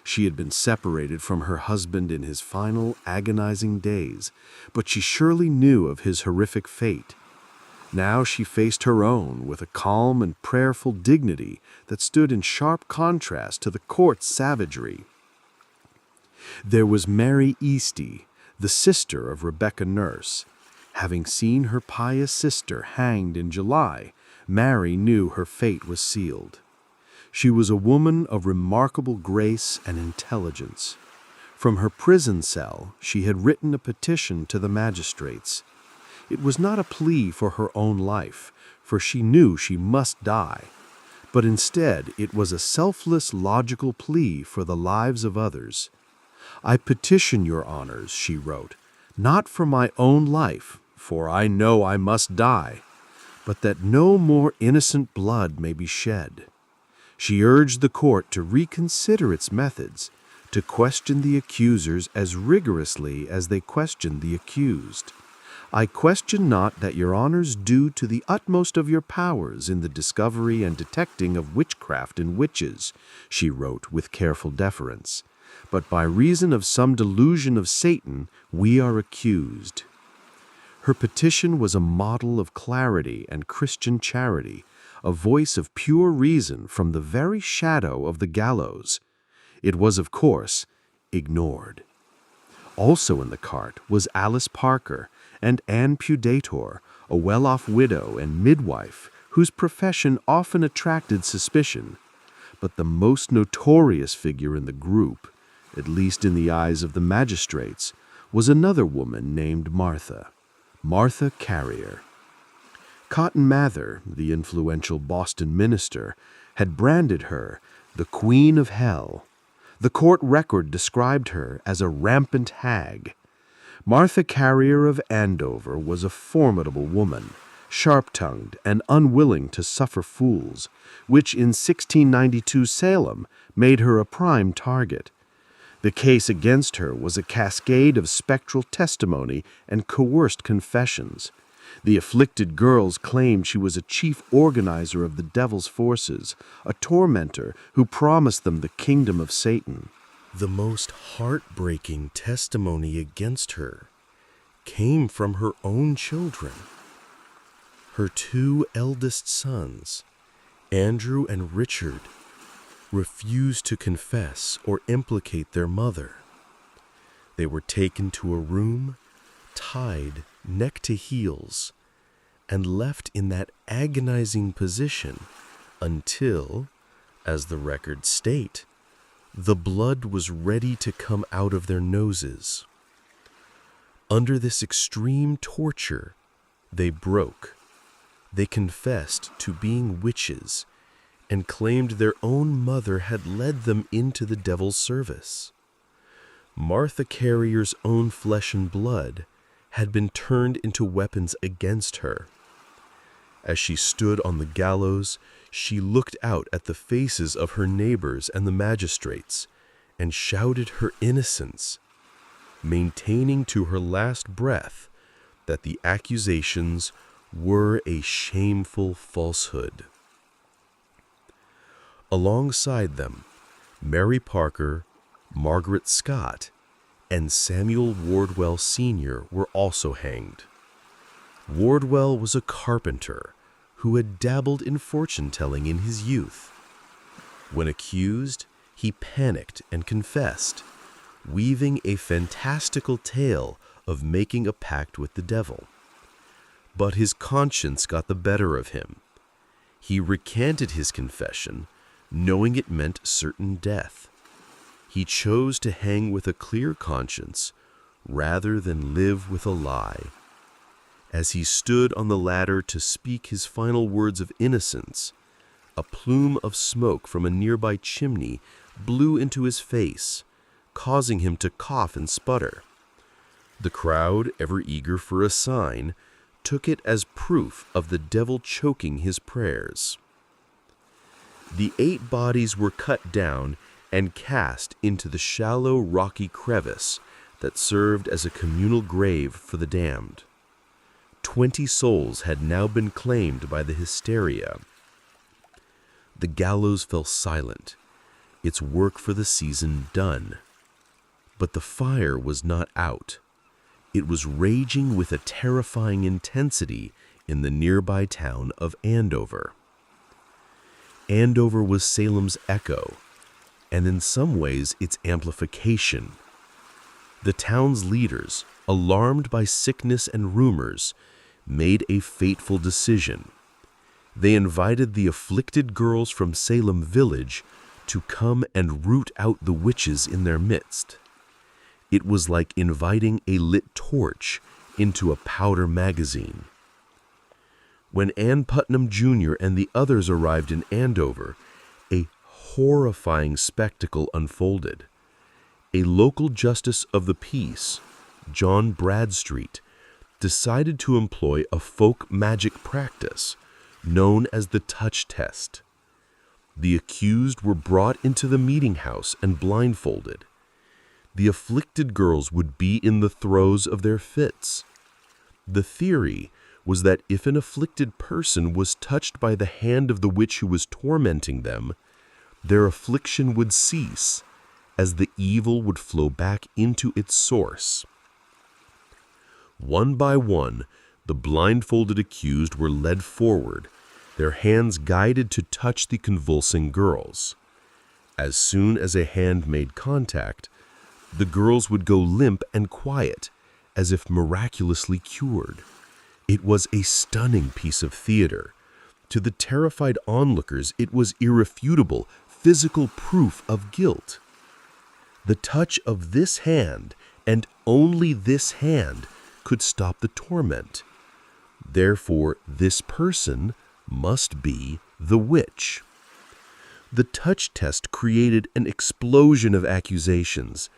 She had been separated from her husband in his final, agonizing days, but she surely knew of his horrific fate. Now she faced her own with a calm and prayerful dignity that stood in sharp contrast to the court's savagery. There was Mary Easty, the sister of Rebecca Nurse. Having seen her pious sister hanged in July, Mary knew her fate was sealed. She was a woman of remarkable grace and intelligence. From her prison cell, she had written a petition to the magistrates. It was not a plea for her own life, for she knew she must die, but instead it was a selfless, logical plea for the lives of others. "I petition your honors," she wrote, "not for my own life, for I know I must die, but that no more innocent blood may be shed." She urged the court to reconsider its methods, to question the accusers as rigorously as they questioned the accused. "I question not that your honors do to the utmost of your powers in the discovery and detecting of witchcraft and witches," she wrote with careful deference, "but by reason of some delusion of Satan we are accused." Her petition was a model of clarity and Christian charity, a voice of pure reason from the very shadow of the gallows. It was, of course, ignored. Also in the cart was Alice Parker and Anne Pudator, a well-off widow and midwife whose profession often attracted suspicion. But the most notorious figure in the group, at least in the eyes of the magistrates, was another woman named Martha Carrier. Cotton Mather, the influential Boston minister, had branded her the Queen of Hell. The court record described her as a rampant hag. Martha Carrier of Andover was a formidable woman, sharp-tongued and unwilling to suffer fools, which in 1692 Salem made her a prime target. The case against her was a cascade of spectral testimony and coerced confessions. The afflicted girls claimed she was a chief organizer of the devil's forces, a tormentor who promised them the kingdom of Satan. The most heartbreaking testimony against her came from her own children. Her 2 eldest sons, Andrew and Richard, refused to confess or implicate their mother. They were taken to a room, tied neck to heels, and left in that agonizing position until, as the records state, the blood was ready to come out of their noses. Under this extreme torture, they broke. They confessed to being witches and claimed their own mother had led them into the devil's service. Martha Carrier's own flesh and blood had been turned into weapons against her. As she stood on the gallows, she looked out at the faces of her neighbors and the magistrates and shouted her innocence, maintaining to her last breath that the accusations were a shameful falsehood. Alongside them, Mary Parker, Margaret Scott, and Samuel Wardwell Sr. were also hanged. Wardwell was a carpenter who had dabbled in fortune-telling in his youth. When accused, he panicked and confessed, weaving a fantastical tale of making a pact with the devil. But his conscience got the better of him. He recanted his confession, knowing it meant certain death. He chose to hang with a clear conscience rather than live with a lie. As he stood on the ladder to speak his final words of innocence, a plume of smoke from a nearby chimney blew into his face, causing him to cough and sputter. The crowd, ever eager for a sign, took it as proof of the devil choking his prayers. The 8 bodies were cut down and cast into the shallow rocky crevice that served as a communal grave for the damned. 20 souls had now been claimed by the hysteria. The gallows fell silent, its work for the season done. But the fire was not out. It was raging with a terrifying intensity in the nearby town of Andover. Andover was Salem's echo, and in some ways its amplification. The town's leaders, alarmed by sickness and rumors, made a fateful decision. They invited the afflicted girls from Salem Village to come and root out the witches in their midst. It was like inviting a lit torch into a powder magazine. When Ann Putnam Jr. and the others arrived in Andover, a horrifying spectacle unfolded. A local justice of the peace, John Bradstreet, decided to employ a folk magic practice known as the touch test. The accused were brought into the meeting house and blindfolded. The afflicted girls would be in the throes of their fits. The theory was that if an afflicted person was touched by the hand of the witch who was tormenting them, their affliction would cease, as the evil would flow back into its source. One by one, the blindfolded accused were led forward, their hands guided to touch the convulsing girls. As soon as a hand made contact, the girls would go limp and quiet, as if miraculously cured. It was a stunning piece of theater. To the terrified onlookers, it was irrefutable, physical proof of guilt. The touch of this hand, and only this hand, could stop the torment. Therefore, this person must be the witch. The touch test created an explosion of accusations.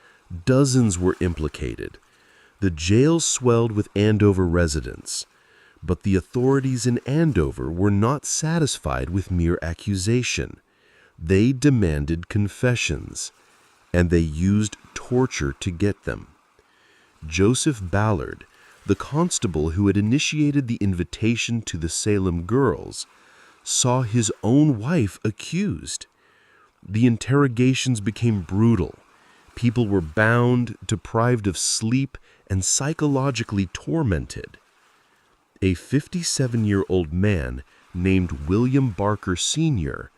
Dozens were implicated. The jail swelled with Andover residents. But the authorities in Andover were not satisfied with mere accusation. They demanded confessions, and they used torture to get them. Joseph Ballard, the constable who had initiated the invitation to the Salem girls, saw his own wife accused. The interrogations became brutal. People were bound, deprived of sleep, and psychologically tormented. A 57-year-old man named William Barker Sr.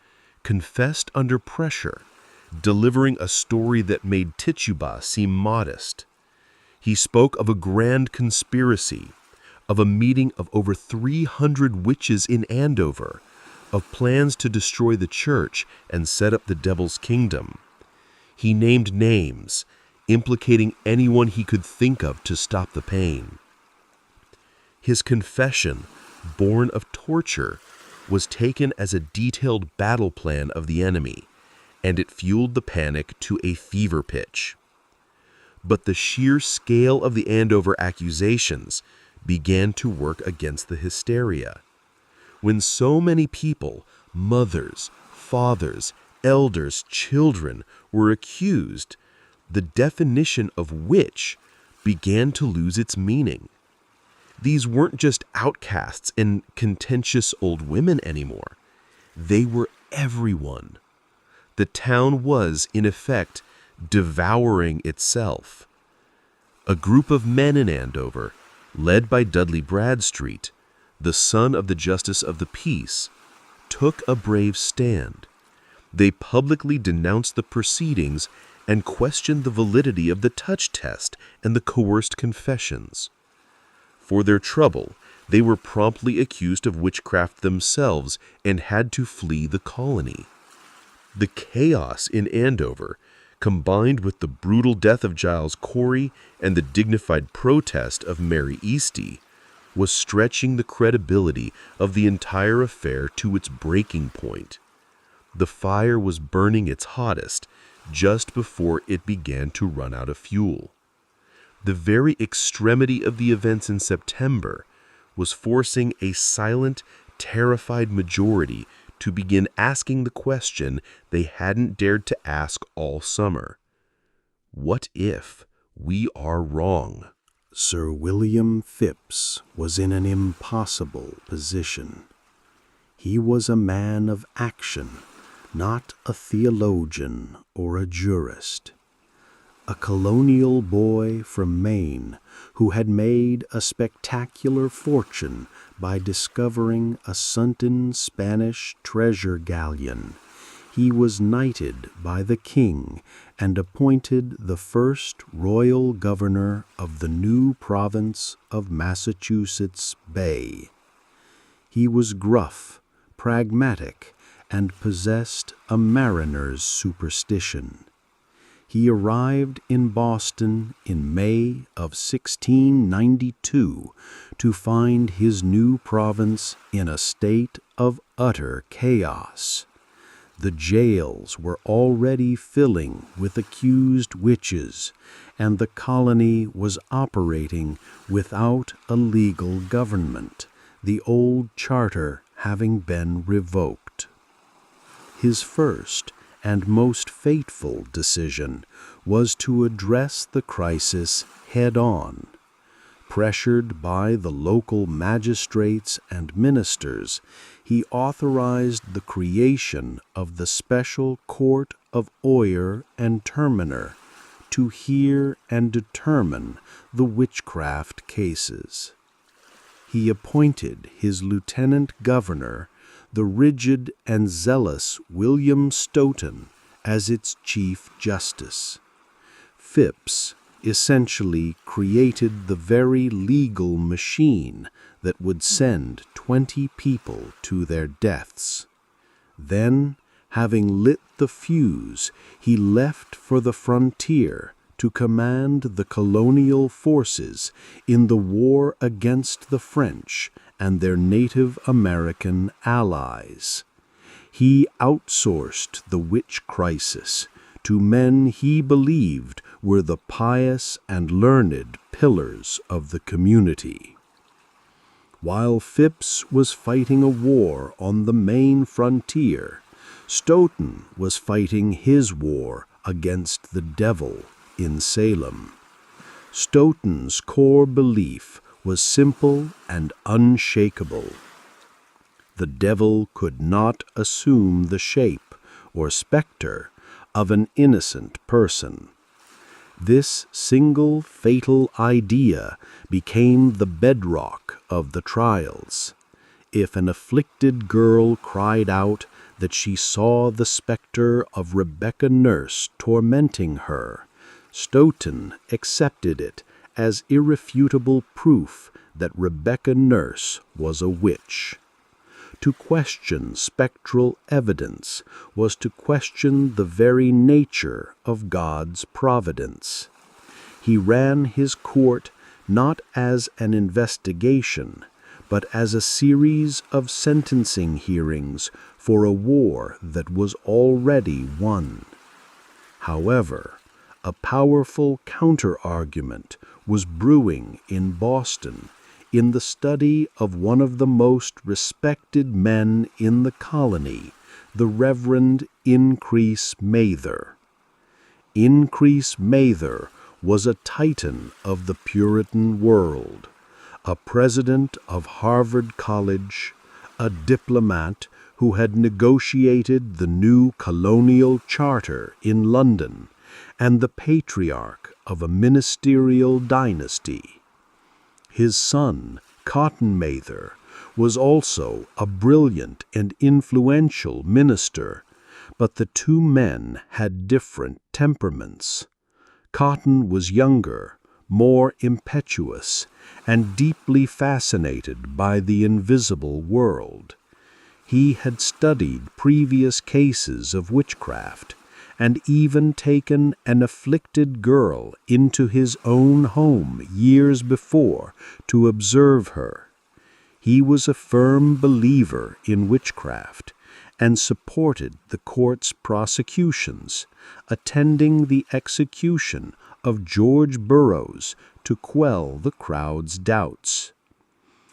confessed under pressure, delivering a story that made Tituba seem modest. He spoke of a grand conspiracy, of a meeting of over 300 witches in Andover, of plans to destroy the church and set up the devil's kingdom. He named names, implicating anyone he could think of to stop the pain. His confession, born of torture, was taken as a detailed battle plan of the enemy, and it fueled the panic to a fever pitch. But the sheer scale of the Andover accusations began to work against the hysteria. When so many people, mothers, fathers, elders, children, were accused, the definition of witch began to lose its meaning. These weren't just outcasts and contentious old women anymore. They were everyone. The town was, in effect, devouring itself. A group of men in Andover, led by Dudley Bradstreet, the son of the Justice of the Peace, took a brave stand. They publicly denounced the proceedings and questioned the validity of the touch test and the coerced confessions. For their trouble, they were promptly accused of witchcraft themselves and had to flee the colony. The chaos in Andover, combined with the brutal death of Giles Corey and the dignified protest of Mary Eastie, was stretching the credibility of the entire affair to its breaking point. The fire was burning its hottest just before it began to run out of fuel. The very extremity of the events in September was forcing a silent, terrified majority to begin asking the question they hadn't dared to ask all summer. What if we are wrong? Sir William Phipps was in an impossible position. He was a man of action, not a theologian or a jurist. A colonial boy from Maine who had made a spectacular fortune by discovering a sunken Spanish treasure galleon, he was knighted by the king and appointed the first royal governor of the new province of Massachusetts Bay. He was gruff, pragmatic, and possessed a mariner's superstition. He arrived in Boston in May of 1692 to find his new province in a state of utter chaos. The jails were already filling with accused witches, and the colony was operating without a legal government, the old charter having been revoked. His first and most fateful decision was to address the crisis head-on. Pressured by the local magistrates and ministers, he authorized the creation of the special court of oyer and terminer to hear and determine the witchcraft cases. He appointed his lieutenant governor, the rigid and zealous William Stoughton, as its chief justice. Phipps essentially created the very legal machine that would send 20 people to their deaths. Then, having lit the fuse, he left for the frontier to command the colonial forces in the war against the French and their Native American allies. He outsourced the witch crisis to men he believed were the pious and learned pillars of the community. While Phipps was fighting a war on the Maine frontier, Stoughton was fighting his war against the devil in Salem. Stoughton's core belief was simple and unshakable. The devil could not assume the shape or specter of an innocent person. This single fatal idea became the bedrock of the trials. If an afflicted girl cried out that she saw the specter of Rebecca Nurse tormenting her, Stoughton accepted it as irrefutable proof that Rebecca Nurse was a witch. To question spectral evidence was to question the very nature of God's providence. He ran his court not as an investigation, but as a series of sentencing hearings for a war that was already won. However, a powerful counter-argument was brewing in Boston in the study of one of the most respected men in the colony, the Reverend Increase Mather. Increase Mather was a titan of the Puritan world, a president of Harvard College, a diplomat who had negotiated the new colonial charter in London, and the patriarch of a ministerial dynasty. His son, Cotton Mather, was also a brilliant and influential minister, but the two men had different temperaments. Cotton was younger, more impetuous, and deeply fascinated by the invisible world. He had studied previous cases of witchcraft, and even taken an afflicted girl into his own home years before to observe her. He was a firm believer in witchcraft and supported the court's prosecutions, attending the execution of George Burroughs to quell the crowd's doubts.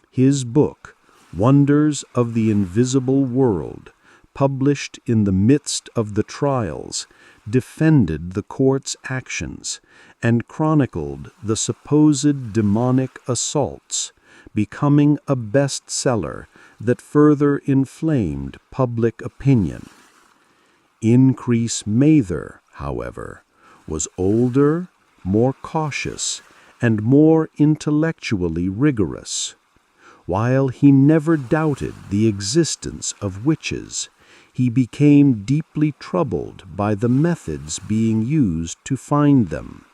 His book, Wonders of the Invisible World, published in the midst of the trials, defended the court's actions and chronicled the supposed demonic assaults, becoming a bestseller that further inflamed public opinion. Increase Mather, however, was older, more cautious, and more intellectually rigorous. While he never doubted the existence of witches, he became deeply troubled by the methods being used to find them.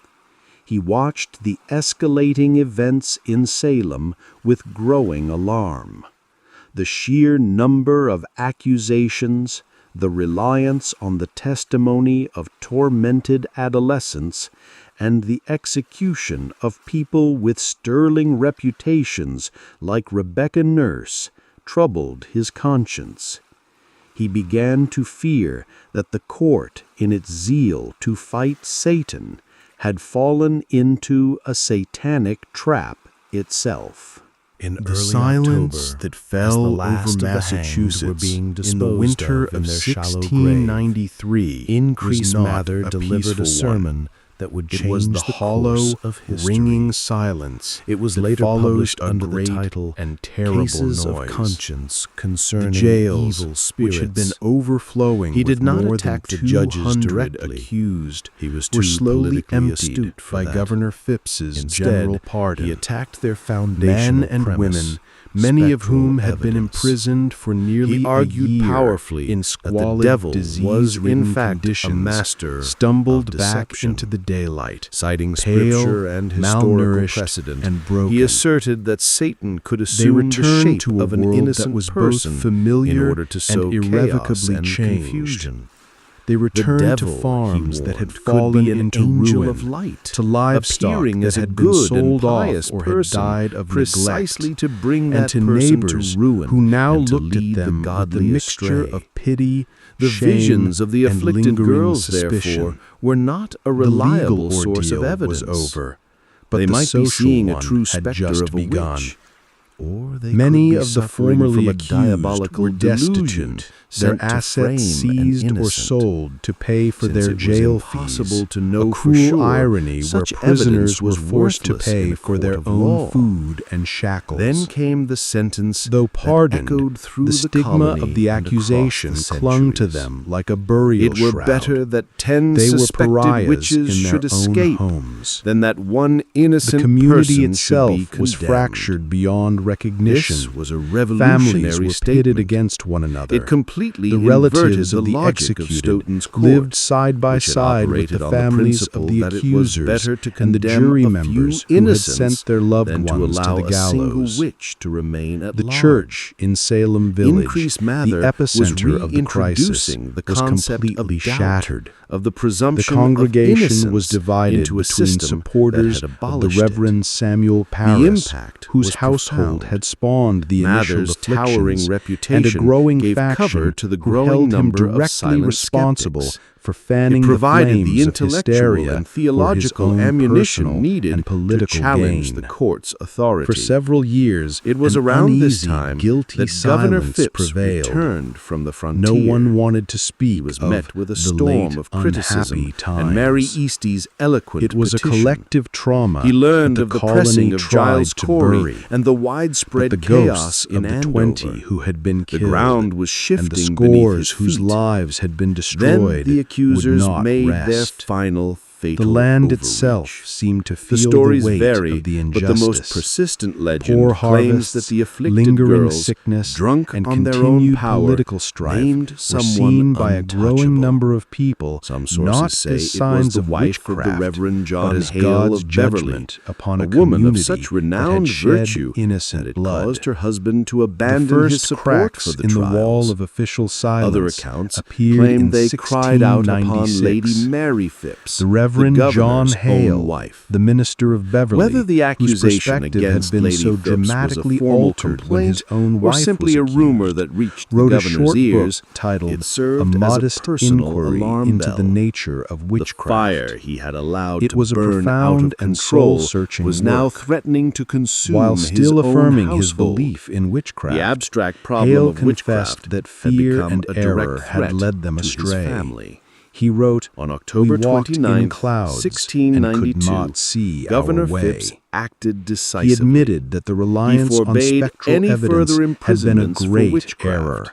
He watched the escalating events in Salem with growing alarm. The sheer number of accusations, the reliance on the testimony of tormented adolescents, and the execution of people with sterling reputations like Rebecca Nurse troubled his conscience. He began to fear that the court, in its zeal to fight Satan, had fallen into a satanic trap itself. In The early silence October, that fell as the last over of the Massachusetts hanged were being in the disposed winter of in of their shallow 1693 Increase was not Mather a delivered peaceful a sermon one. that would It change was the the hollow, course of history. ringing silence. It was that later followed published a under the great title and terrible Cases noise. of Conscience Concerning The jails, Evil Spirits, which had been overflowing He did with not more attack than the judges 200 directly. accused, He was were too slowly politically emptied astute for by that. Governor Phipps's Instead, general pardon. he attacked their foundational Men and premise, women, many of spectral whom had been evidence. imprisoned for nearly He argued a year powerfully in that squalid, the devil was in disease-ridden fact conditions, a master stumbled of back deception. into the daylight, Citing pale, scripture and historical malnourished, precedent, and broken. he asserted that Satan could They assume the returned shape to a of an world innocent that was person both familiar in order to sow and chaos irrevocably and changed. confusion. They returned devil, to farms he that had warned, could fallen be an into angel ruin, of light, to livestock appearing that as a had been good and sold pious off or person, had died of precisely neglect, to bring and that to person neighbors to ruin, who now and to looked at lead the them with the godly mixture astray. of pity, The shame, visions of the and afflicted lingering girls, suspicion. therefore, were not a The reliable legal source of ordeal evidence. was over, but They the might be social seeing a one true had specter just of a begun. witch, or they Many could be of the suffering formerly from a accused diabolical were destitute, delusion, their sent to assets frame an seized or innocent. sold to pay for Since their it was jail impossible fees. to know A for cruel sure, irony where such prisoners evidence were was forced to worthless in pay a for their court of own law. food and shackles. Then came the sentence Though pardoned, that echoed through the the stigma colony of the and across accusation the clung to centuries. them like a burial It were shroud. better that 10 They were suspected pariahs witches in their should own escape homes. than that one innocent The community person itself should be was condemned. fractured beyond recognition. This was a Families revolutionary were statement. pitted against one another. It completely The inverted relatives the of the logic of executed Stoughton's court, lived side by which had side with operated the on the families principle of the that it was accusers better to and the condemn jury a few members who had innocents sent their loved than to ones allow to the a single gallows. witch to remain at The large. church in Salem Village, Increase the Mather epicenter was of the crisis, reintroducing the was concept completely of doubt, shattered. of the The presumption congregation of innocence was divided into a between system supporters that had of the abolished Reverend it. Samuel Parris, impact whose was household profound. had spawned the initial Mather's towering afflictions, reputation and a growing gave faction cover to the who growing held him number of directly silent responsible skeptics. for fanning It provided the flames the of intellectual hysteria and for theological his own ammunition personal needed and political to challenge gain. the court's authority. For several years, It was an around this uneasy, time guilty that Governor silence Phipps prevailed. returned from the frontier. No one wanted to speak He was of met with a the storm late, of criticism unhappy times. and Mary Eastie's eloquent It was petition. a collective trauma. He learned that of the colony pressing of tried Giles to Corey bury, and the widespread but the chaos ghosts in of the Andover. 20 who had been The killed, ground was shifting and the beneath scores his whose feet. lives had been Then destroyed the accusers would not made rest. their final fatal The land overreach. itself seemed to feel The stories weight vary, of the but injustice. the most persistent legend Poor claims harvests, that the afflicted lingering girls, sickness, drunk and on their own continued power, political strife named were someone seen by a untouchable. growing number of people, Some sources not say as it signs was the of wife of witchcraft, the Reverend John but as Hale God's of Beverly, judgment upon a a woman of community such that renowned had shed virtue innocent that it blood. caused her husband to The abandon his first support cracks for the in trials. the wall of official silence Other accounts appeared claim in they cried out upon 1696. Lady Mary Phipps, The Reverend Reverend John governor's Hale, own wife. the minister of Beverly, Whether the whose accusation perspective had against been Lady so Phipps was a dramatically formal altered when his complaint own or wife simply was a rumor accused, that reached the wrote a governor's short ears, book titled it served A as Modest personal Inquiry alarm into bell. the Nature of Witchcraft. The fire he had allowed It to was a burn out profound of and control soul-searching was now work. threatening to consume While his still own affirming his household. belief in witchcraft, The abstract problem Hale of confessed witchcraft that had fear become and a error direct had threat led them to his astray. family. He wrote, On October "We walked in 29th, clouds and 1692, could not see Governor our way." Phipps acted decisively. He admitted that the reliance on forbade spectral any evidence further had been a imprisonments for great witchcraft. error,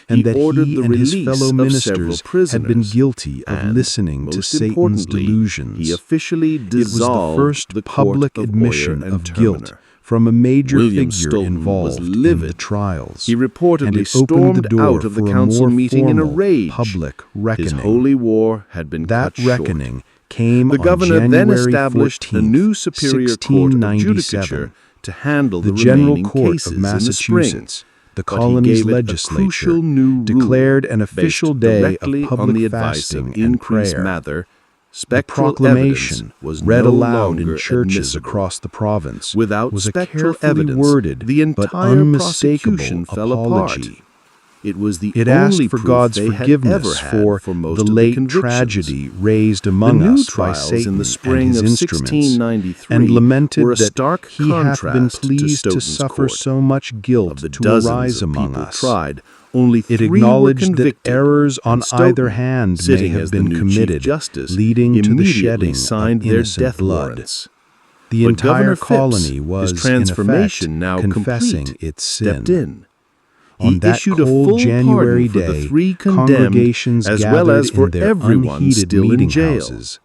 He and that ordered he the and his release fellow of several ministers had been prisoners, guilty of and, listening to most Satan's importantly, delusions. he officially It was the dissolved first the public court of admission Oyer and of guilt Terminer. from a major William figure Stoughton involved was in livid. the trials. He reportedly and it opened stormed the door out of the for a council more meeting in a formal rage. public reckoning. His holy war had been That cut short. reckoning came The on governor then January established 14th, the new superior court of 1697. judicature to handle The the General remaining Court cases of in the spring. Massachusetts, the But he colony's gave it a legislature, crucial new rule declared an official based day directly of on public the advice fasting of and Increase prayer. Mather. The Spectral proclamation, evidence was read no aloud longer in churches admissible. across the province, Without was a spectral carefully evidence, worded the but entire unmistakable prosecution fell apology. apart. It was the It only asked for proof God's they had forgiveness ever had for most the of the late convictions. tragedy raised The among new us by trials Satan in the and spring his of instruments, 1693 and lamented were a that stark he hath been contrast pleased to Stoughton's suffer court. so much guilt Of the to dozens arise of among people us. tried, only It 3 were acknowledged that convicted, errors on and Stoughton, either hand may sitting have as the been new committed, Chief Justice, leading to the immediately shedding signed of their innocent death blood. warrants. The But entire Governor Phipps, colony was, his transformation in effect, now confessing complete, its stepped sin. in. On He that issued a cold full January pardon for day, the 3 condemned, congregations as gathered well as for in their everyone unheated still in meeting jail. houses.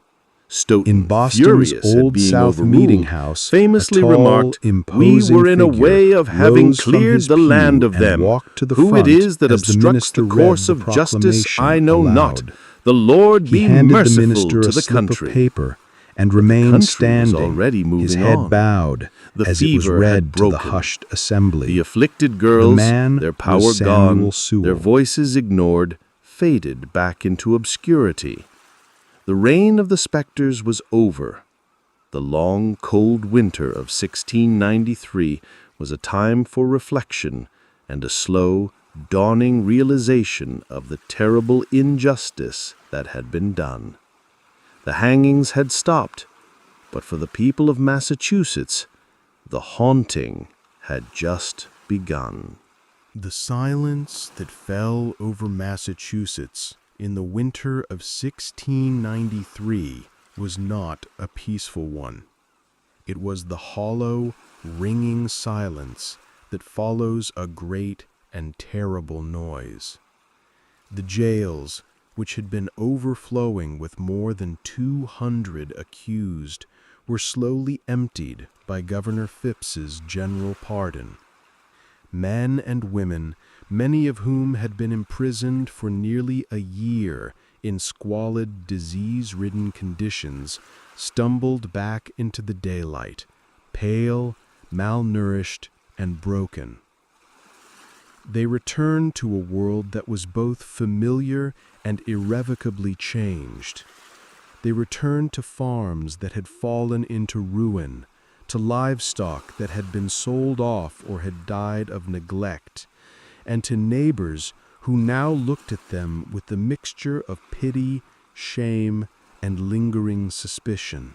Stoughton, In Boston's furious at Old being South overruled, Meeting House, famously a tall, remarked, "We imposing were in a figure way of having rose from cleared his the pew land of and them. walked to the Who front it is that as the obstructs minister the read course the of justice proclamation I know aloud. not. The Lord He be handed the merciful minister to a the slip country." of paper and the remained country was standing, already moving his head on. bowed, The as it was fever had read to the broken. hushed assembly. The afflicted girls, man their was power Samuel gone, Sewell. their voices ignored, faded back into obscurity. The reign of the specters was over. The long, cold winter of 1693 was a time for reflection and a slow, dawning realization of the terrible injustice that had been done. The hangings had stopped, but for the people of Massachusetts, the haunting had just begun. The silence that fell over Massachusetts in the winter of 1693 was not a peaceful one. It was the hollow, ringing silence that follows a great and terrible noise. The jails, which had been overflowing with more than 200 accused, were slowly emptied by Governor Phipps's general pardon. Men and women, many of whom had been imprisoned for nearly a year in squalid, disease-ridden conditions, stumbled back into the daylight, pale, malnourished, and broken. They returned to a world that was both familiar and irrevocably changed. They returned to farms that had fallen into ruin, to livestock that had been sold off or had died of neglect, and to neighbors who now looked at them with the mixture of pity, shame, and lingering suspicion.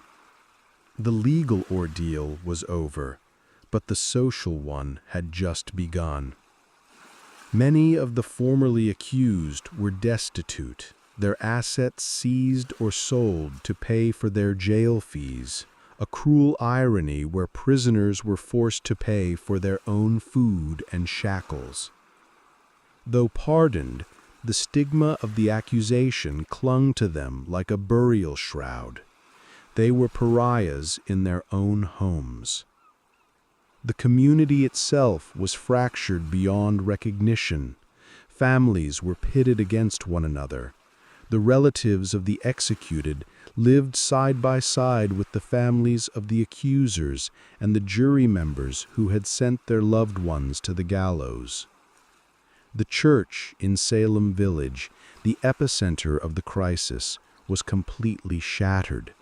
The legal ordeal was over, but the social one had just begun. Many of the formerly accused were destitute, their assets seized or sold to pay for their jail fees, a cruel irony where prisoners were forced to pay for their own food and shackles. Though pardoned, the stigma of the accusation clung to them like a burial shroud. They were pariahs in their own homes. The community itself was fractured beyond recognition. Families were pitted against one another. The relatives of the executed lived side by side with the families of the accusers and the jury members who had sent their loved ones to the gallows. The church in Salem Village, the epicenter of the crisis, was completely shattered.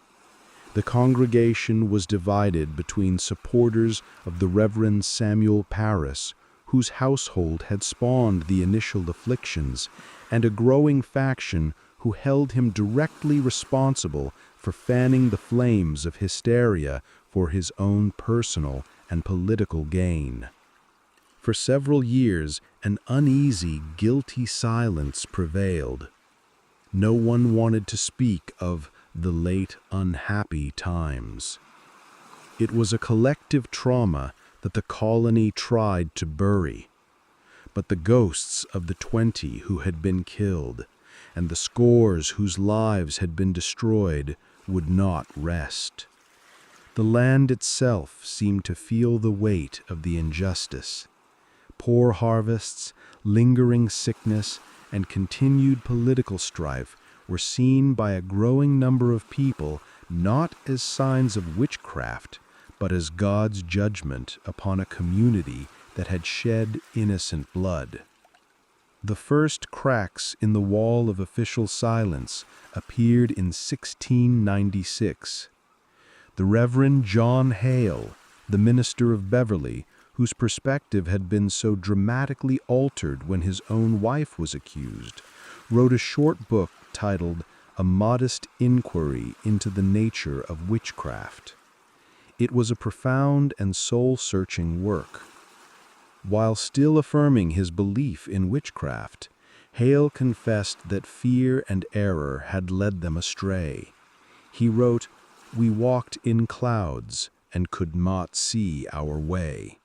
The congregation was divided between supporters of the Reverend Samuel Parris, whose household had spawned the initial afflictions, and a growing faction who held him directly responsible for fanning the flames of hysteria for his own personal and political gain. For several years, an uneasy, guilty silence prevailed. No one wanted to speak of the late unhappy times. It was a collective trauma that the colony tried to bury. But the ghosts of the 20 who had been killed, and the scores whose lives had been destroyed, would not rest. The land itself seemed to feel the weight of the injustice. Poor harvests, lingering sickness, and continued political strife were seen by a growing number of people not as signs of witchcraft, but as God's judgment upon a community that had shed innocent blood. The first cracks in the wall of official silence appeared in 1696. The Reverend John Hale, the minister of Beverly, whose perspective had been so dramatically altered when his own wife was accused, wrote a short book titled A Modest Inquiry into the Nature of Witchcraft. It was a profound and soul-searching work. While still affirming his belief in witchcraft, Hale confessed that fear and error had led them astray. He wrote, "We walked in clouds and could not see our way."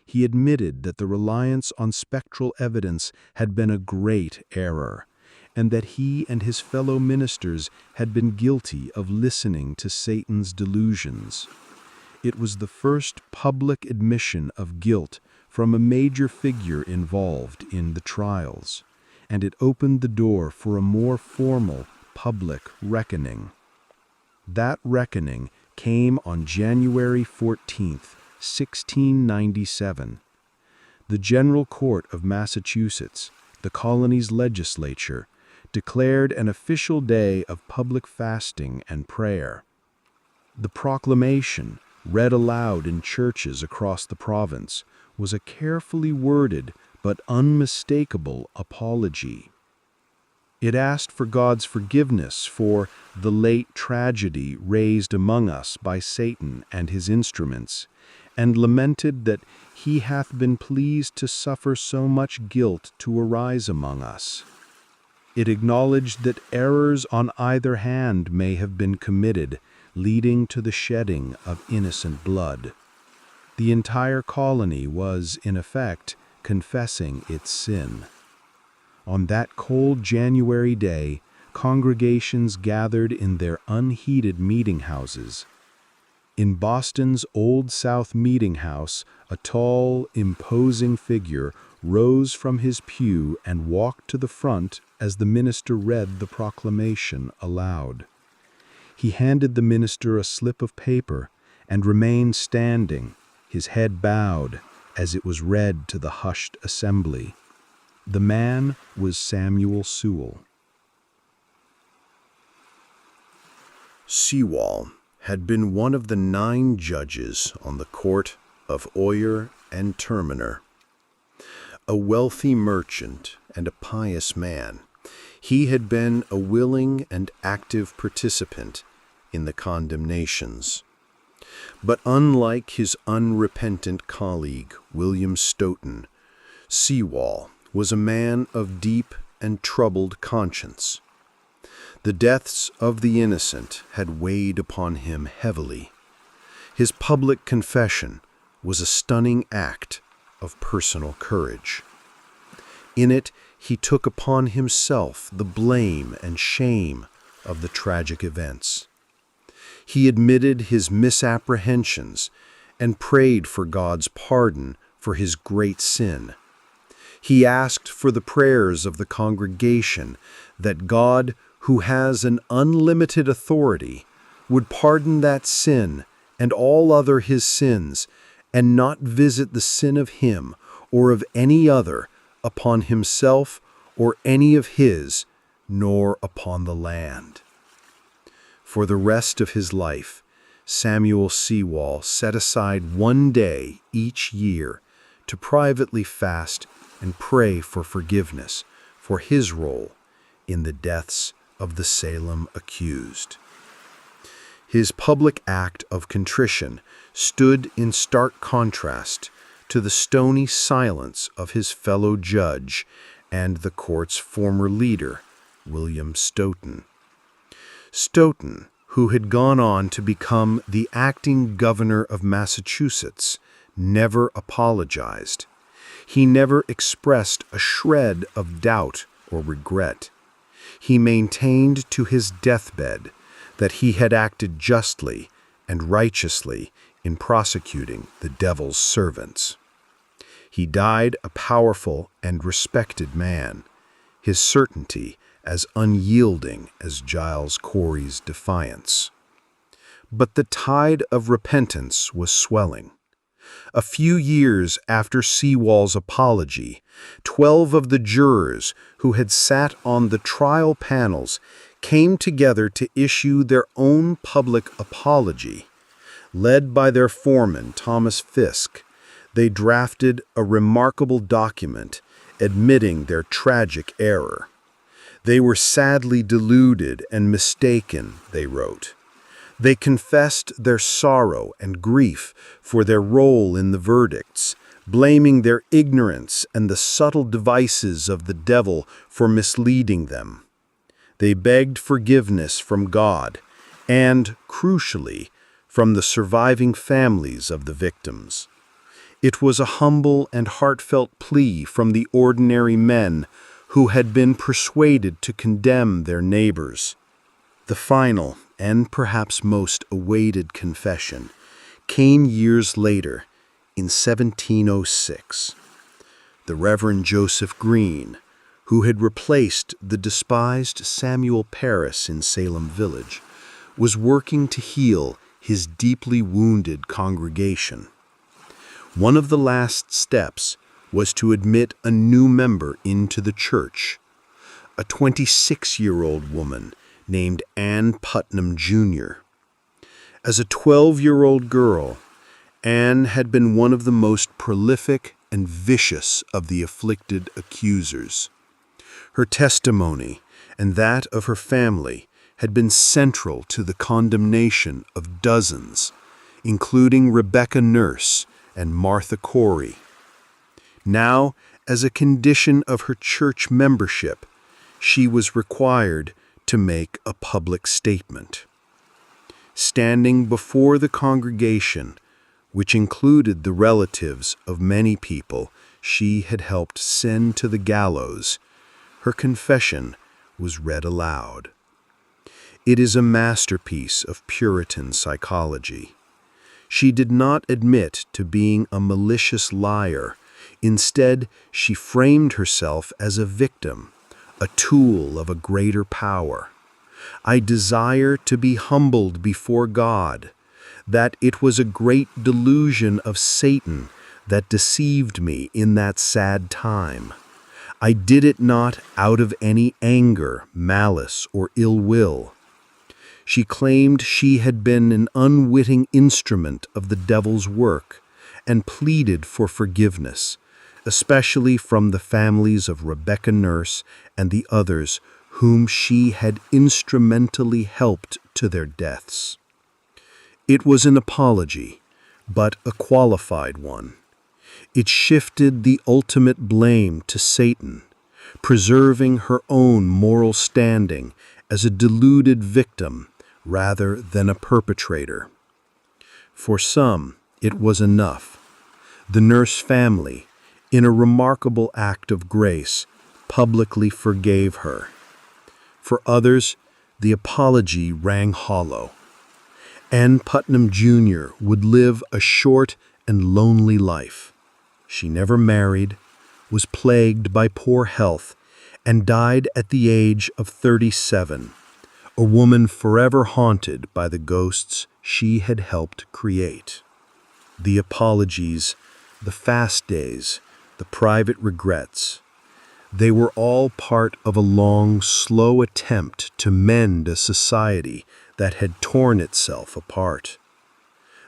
He admitted that the reliance on spectral evidence had been a great error, and that he and his fellow ministers had been guilty of listening to Satan's delusions. It was the first public admission of guilt from a major figure involved in the trials, and it opened the door for a more formal public reckoning. That reckoning came on January 14th, 1697. The General Court of Massachusetts, the colony's legislature, declared an official day of public fasting and prayer. The proclamation, read aloud in churches across the province, was a carefully worded but unmistakable apology. It asked for God's forgiveness for the late tragedy raised among us by Satan and his instruments, and lamented that he hath been pleased to suffer so much guilt to arise among us. It acknowledged that errors on either hand may have been committed, leading to the shedding of innocent blood. The entire colony was, in effect, confessing its sin. On that cold January day, congregations gathered in their unheated meeting houses. In Boston's Old South Meeting House, a tall, imposing figure rose from his pew and walked to the front as the minister read the proclamation aloud. He handed the minister a slip of paper and remained standing, his head bowed, as it was read to the hushed assembly. The man was Samuel Sewell. Sewell had been one of the 9 judges on the court of Oyer and Terminer. A wealthy merchant and a pious man, he had been a willing and active participant in the condemnations. But unlike his unrepentant colleague, William Stoughton, Sewell was a man of deep and troubled conscience. The deaths of the innocent had weighed upon him heavily. His public confession was a stunning act of personal courage. In it, he took upon himself the blame and shame of the tragic events. He admitted his misapprehensions and prayed for God's pardon for his great sin. He asked for the prayers of the congregation that God, who has an unlimited authority, would pardon that sin and all other his sins, and not visit the sin of him or of any other upon himself or any of his, nor upon the land. For the rest of his life, Samuel Sewall set aside one day each year to privately fast and pray for forgiveness for his role in the deaths of the Salem accused. His public act of contrition stood in stark contrast to the stony silence of his fellow judge and the court's former leader, William Stoughton. Stoughton, who had gone on to become the acting governor of Massachusetts, never apologized. He never expressed a shred of doubt or regret. He maintained to his deathbed that he had acted justly and righteously in prosecuting the devil's servants. He died a powerful and respected man, his certainty as unyielding as Giles Corey's defiance. But the tide of repentance was swelling. A few years after Sewall's apology, 12 of the jurors who had sat on the trial panels came together to issue their own public apology. Led by their foreman, Thomas Fisk, they drafted a remarkable document admitting their tragic error. They were sadly deluded and mistaken, they wrote. They confessed their sorrow and grief for their role in the verdicts, blaming their ignorance and the subtle devices of the devil for misleading them. They begged forgiveness from God and, crucially, from the surviving families of the victims. It was a humble and heartfelt plea from the ordinary men who had been persuaded to condemn their neighbors. The final, and perhaps most awaited confession, came years later, in 1706. The Reverend Joseph Green, who had replaced the despised Samuel Parris in Salem Village, was working to heal his deeply wounded congregation. One of the last steps was to admit a new member into the church, a 26-year-old woman named Ann Putnam, Jr. As a 12-year-old girl, Ann had been one of the most prolific and vicious of the afflicted accusers. Her testimony and that of her family had been central to the condemnation of dozens, including Rebecca Nurse and Martha Corey. Now, as a condition of her church membership, she was required to make a public statement. Standing before the congregation, which included the relatives of many people she had helped send to the gallows, her confession was read aloud. It is a masterpiece of Puritan psychology. She did not admit to being a malicious liar. Instead, she framed herself as a victim, a tool of a greater power. I desire to be humbled before God, that it was a great delusion of Satan that deceived me in that sad time. I did it not out of any anger, malice, or ill will. She claimed she had been an unwitting instrument of the devil's work and pleaded for forgiveness, especially from the families of Rebecca Nurse and the others whom she had instrumentally helped to their deaths. It was an apology, but a qualified one. It shifted the ultimate blame to Satan, preserving her own moral standing as a deluded victim rather than a perpetrator. For some, it was enough. The Nurse family, in a remarkable act of grace, publicly forgave her. For others, the apology rang hollow. Ann Putnam, Jr. would live a short and lonely life. She never married, was plagued by poor health, and died at the age of 37, a woman forever haunted by the ghosts she had helped create. The apologies, the fast days, the private regrets, They were all part of a long, slow attempt to mend a society that had torn itself apart.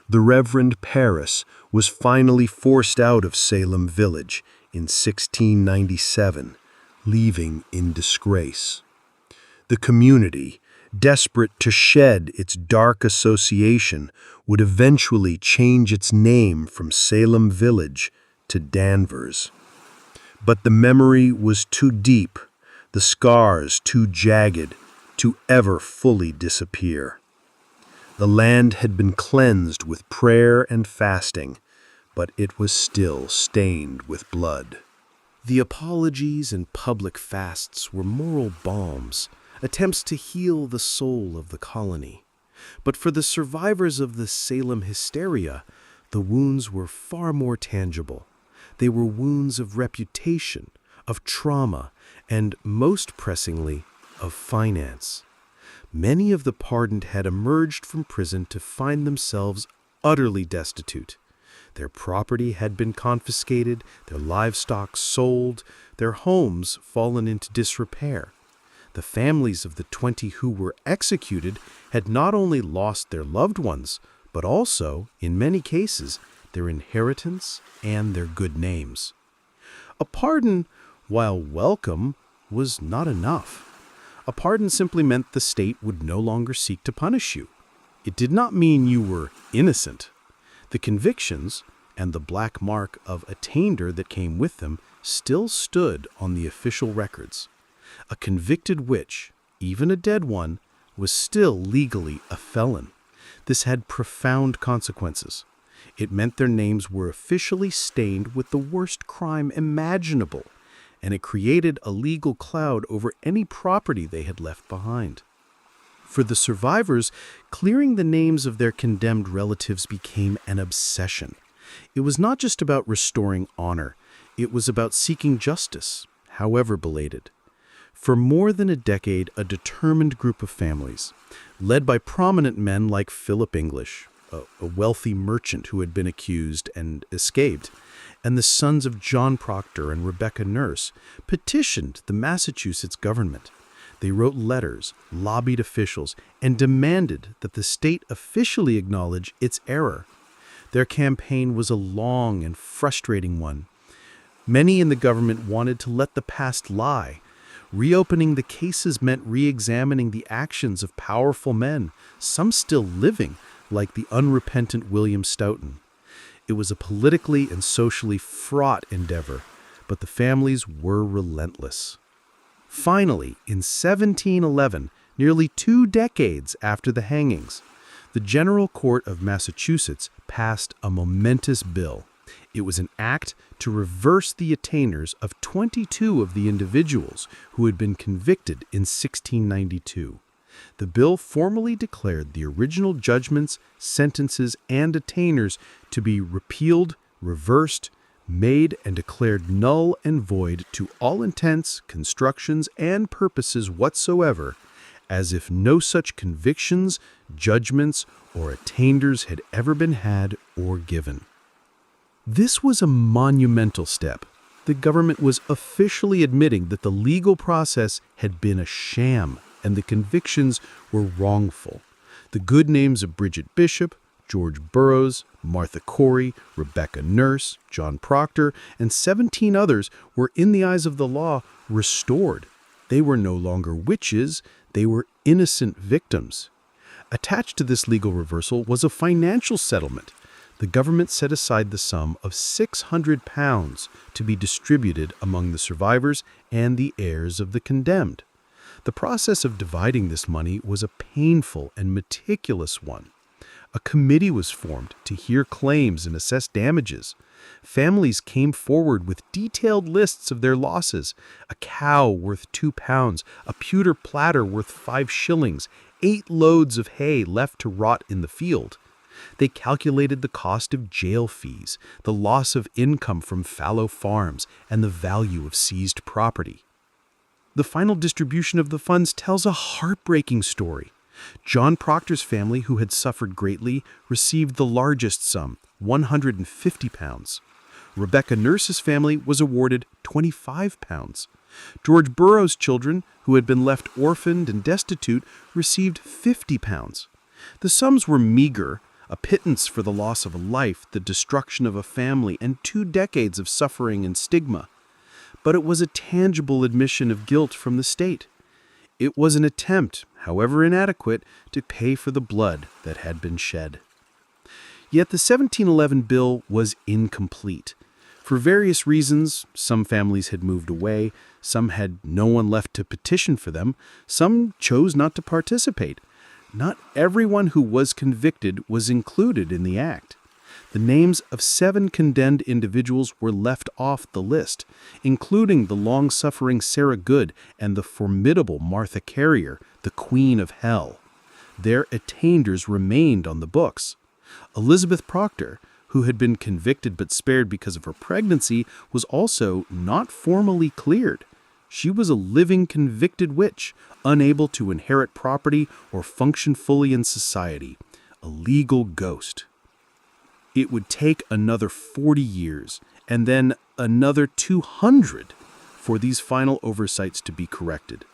The Reverend Paris was finally forced out of Salem Village in 1697, leaving in disgrace. The community, desperate to shed its dark association, would eventually change its name from Salem Village to Danvers. But the memory was too deep, the scars too jagged, to ever fully disappear. The land had been cleansed with prayer and fasting, but it was still stained with blood. The apologies and public fasts were moral balms, attempts to heal the soul of the colony. But for the survivors of the Salem hysteria, the wounds were far more tangible. They were wounds of reputation, of trauma, and most pressingly, of finance. Many of the pardoned had emerged from prison to find themselves utterly destitute. Their property had been confiscated, their livestock sold, their homes fallen into disrepair. The families of the 20 who were executed had not only lost their loved ones, but also, in many cases, their inheritance and their good names. A pardon, while welcome, was not enough. A pardon simply meant the state would no longer seek to punish you. It did not mean you were innocent. The convictions and the black mark of attainder that came with them still stood on the official records. A convicted witch, even a dead one, was still legally a felon. This had profound consequences. It meant their names were officially stained with the worst crime imaginable, and it created a legal cloud over any property they had left behind. For the survivors, clearing the names of their condemned relatives became an obsession. It was not just about restoring honor, it was about seeking justice, however belated. For more than a decade, a determined group of families, led by prominent men like Philip English, a wealthy merchant who had been accused and escaped, and the sons of John Proctor and Rebecca Nurse, petitioned the Massachusetts government. They wrote letters, lobbied officials, and demanded that the state officially acknowledge its error. Their campaign was a long and frustrating one. Many in the government wanted to let the past lie. Reopening the cases meant re-examining the actions of powerful men, some still living, like the unrepentant William Stoughton. It was a politically and socially fraught endeavor, but the families were relentless. Finally, in 1711, nearly 2 decades after the hangings, the General Court of Massachusetts passed a momentous bill. It was an act to reverse the attainders of 22 of the individuals who had been convicted in 1692. The bill formally declared the original judgments, sentences, and attainders to be repealed, reversed, made and declared null and void to all intents, constructions, and purposes whatsoever, as if no such convictions, judgments, or attainders had ever been had or given. This was a monumental step. The government was officially admitting that the legal process had been a sham and the convictions were wrongful. The good names of Bridget Bishop, George Burroughs, Martha Corey, Rebecca Nurse, John Proctor, and 17 others were, in the eyes of the law, restored. They were no longer witches, they were innocent victims. Attached to this legal reversal was a financial settlement. The government set aside the sum of £600 to be distributed among the survivors and the heirs of the condemned. The process of dividing this money was a painful and meticulous one. A committee was formed to hear claims and assess damages. Families came forward with detailed lists of their losses: a cow worth £2, a pewter platter worth 5 shillings, 8 loads of hay left to rot in the field. They calculated the cost of jail fees, the loss of income from fallow farms, and the value of seized property. The final distribution of the funds tells a heartbreaking story. John Proctor's family, who had suffered greatly, received the largest sum, £150. Rebecca Nurse's family was awarded £25. George Burroughs' children, who had been left orphaned and destitute, received 50 pounds. The sums were meager, a pittance for the loss of a life, the destruction of a family, and 2 decades of suffering and stigma. But it was a tangible admission of guilt from the state. It was an attempt, however inadequate, to pay for the blood that had been shed. Yet the 1711 bill was incomplete. For various reasons, some families had moved away, some had no one left to petition for them, some chose not to participate. Not everyone who was convicted was included in the act. The names of 7 condemned individuals were left off the list, including the long-suffering Sarah Good and the formidable Martha Carrier, the Queen of Hell. Their attainders remained on the books. Elizabeth Proctor, who had been convicted but spared because of her pregnancy, was also not formally cleared. She was a living convicted witch, unable to inherit property or function fully in society, a legal ghost. It would take another 40 years and then another 200 for these final oversights to be corrected.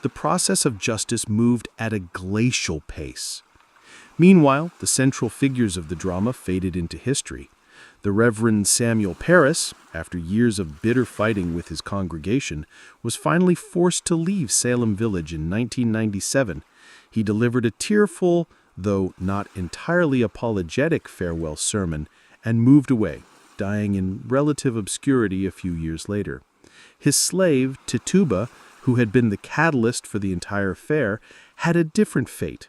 The process of justice moved at a glacial pace. Meanwhile, the central figures of the drama faded into history. The Reverend Samuel Parris, after years of bitter fighting with his congregation, was finally forced to leave Salem Village in 1997. He delivered a tearful, though not entirely apologetic, farewell sermon and moved away, dying in relative obscurity a few years later. His slave, Tituba, who had been the catalyst for the entire affair, had a different fate.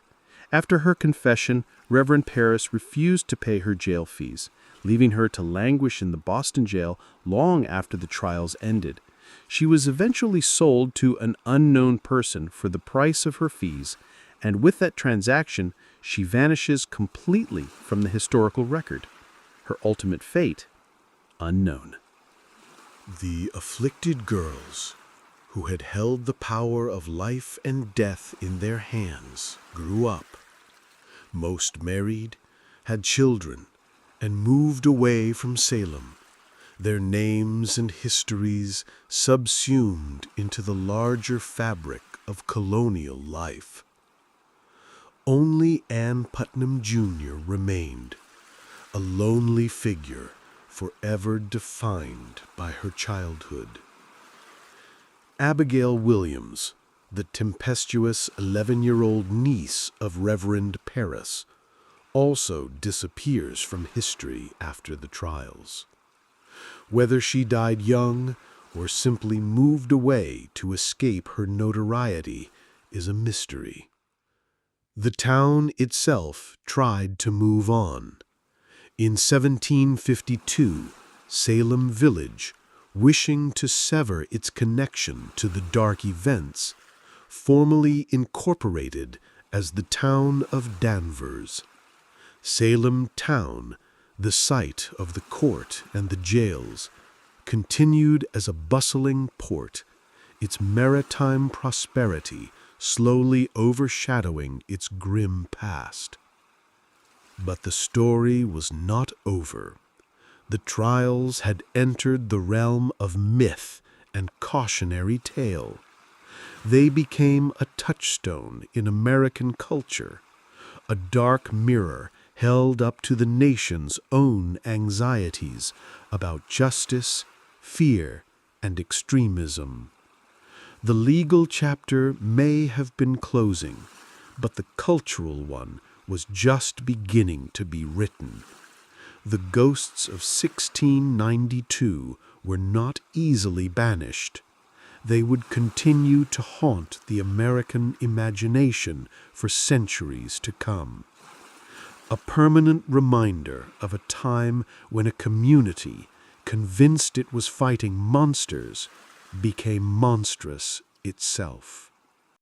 After her confession, Reverend Parris refused to pay her jail fees, leaving her to languish in the Boston jail long after the trials ended. She was eventually sold to an unknown person for the price of her fees, and with that transaction, she vanishes completely from the historical record. Her ultimate fate, unknown. The afflicted girls, who had held the power of life and death in their hands, grew up. Most married, had children, and moved away from Salem, their names and histories subsumed into the larger fabric of colonial life. Only Ann Putnam Jr. remained, a lonely figure forever defined by her childhood. Abigail Williams, the tempestuous 11-year-old niece of Reverend Parris, also disappears from history after the trials. Whether she died young or simply moved away to escape her notoriety is a mystery. The town itself tried to move on. In 1752, Salem Village, wishing to sever its connection to the dark events, formally incorporated as the town of Danvers. Salem town, the site of the court and the jails, continued as a bustling port, its maritime prosperity slowly overshadowing its grim past. But the story was not over. The trials had entered the realm of myth and cautionary tale. They became a touchstone in American culture, a dark mirror held up to the nation's own anxieties about justice, fear, and extremism. The legal chapter may have been closing, but the cultural one was just beginning to be written. The ghosts of 1692 were not easily banished. They would continue to haunt the American imagination for centuries to come. A permanent reminder of a time when a community, convinced it was fighting monsters, became monstrous itself.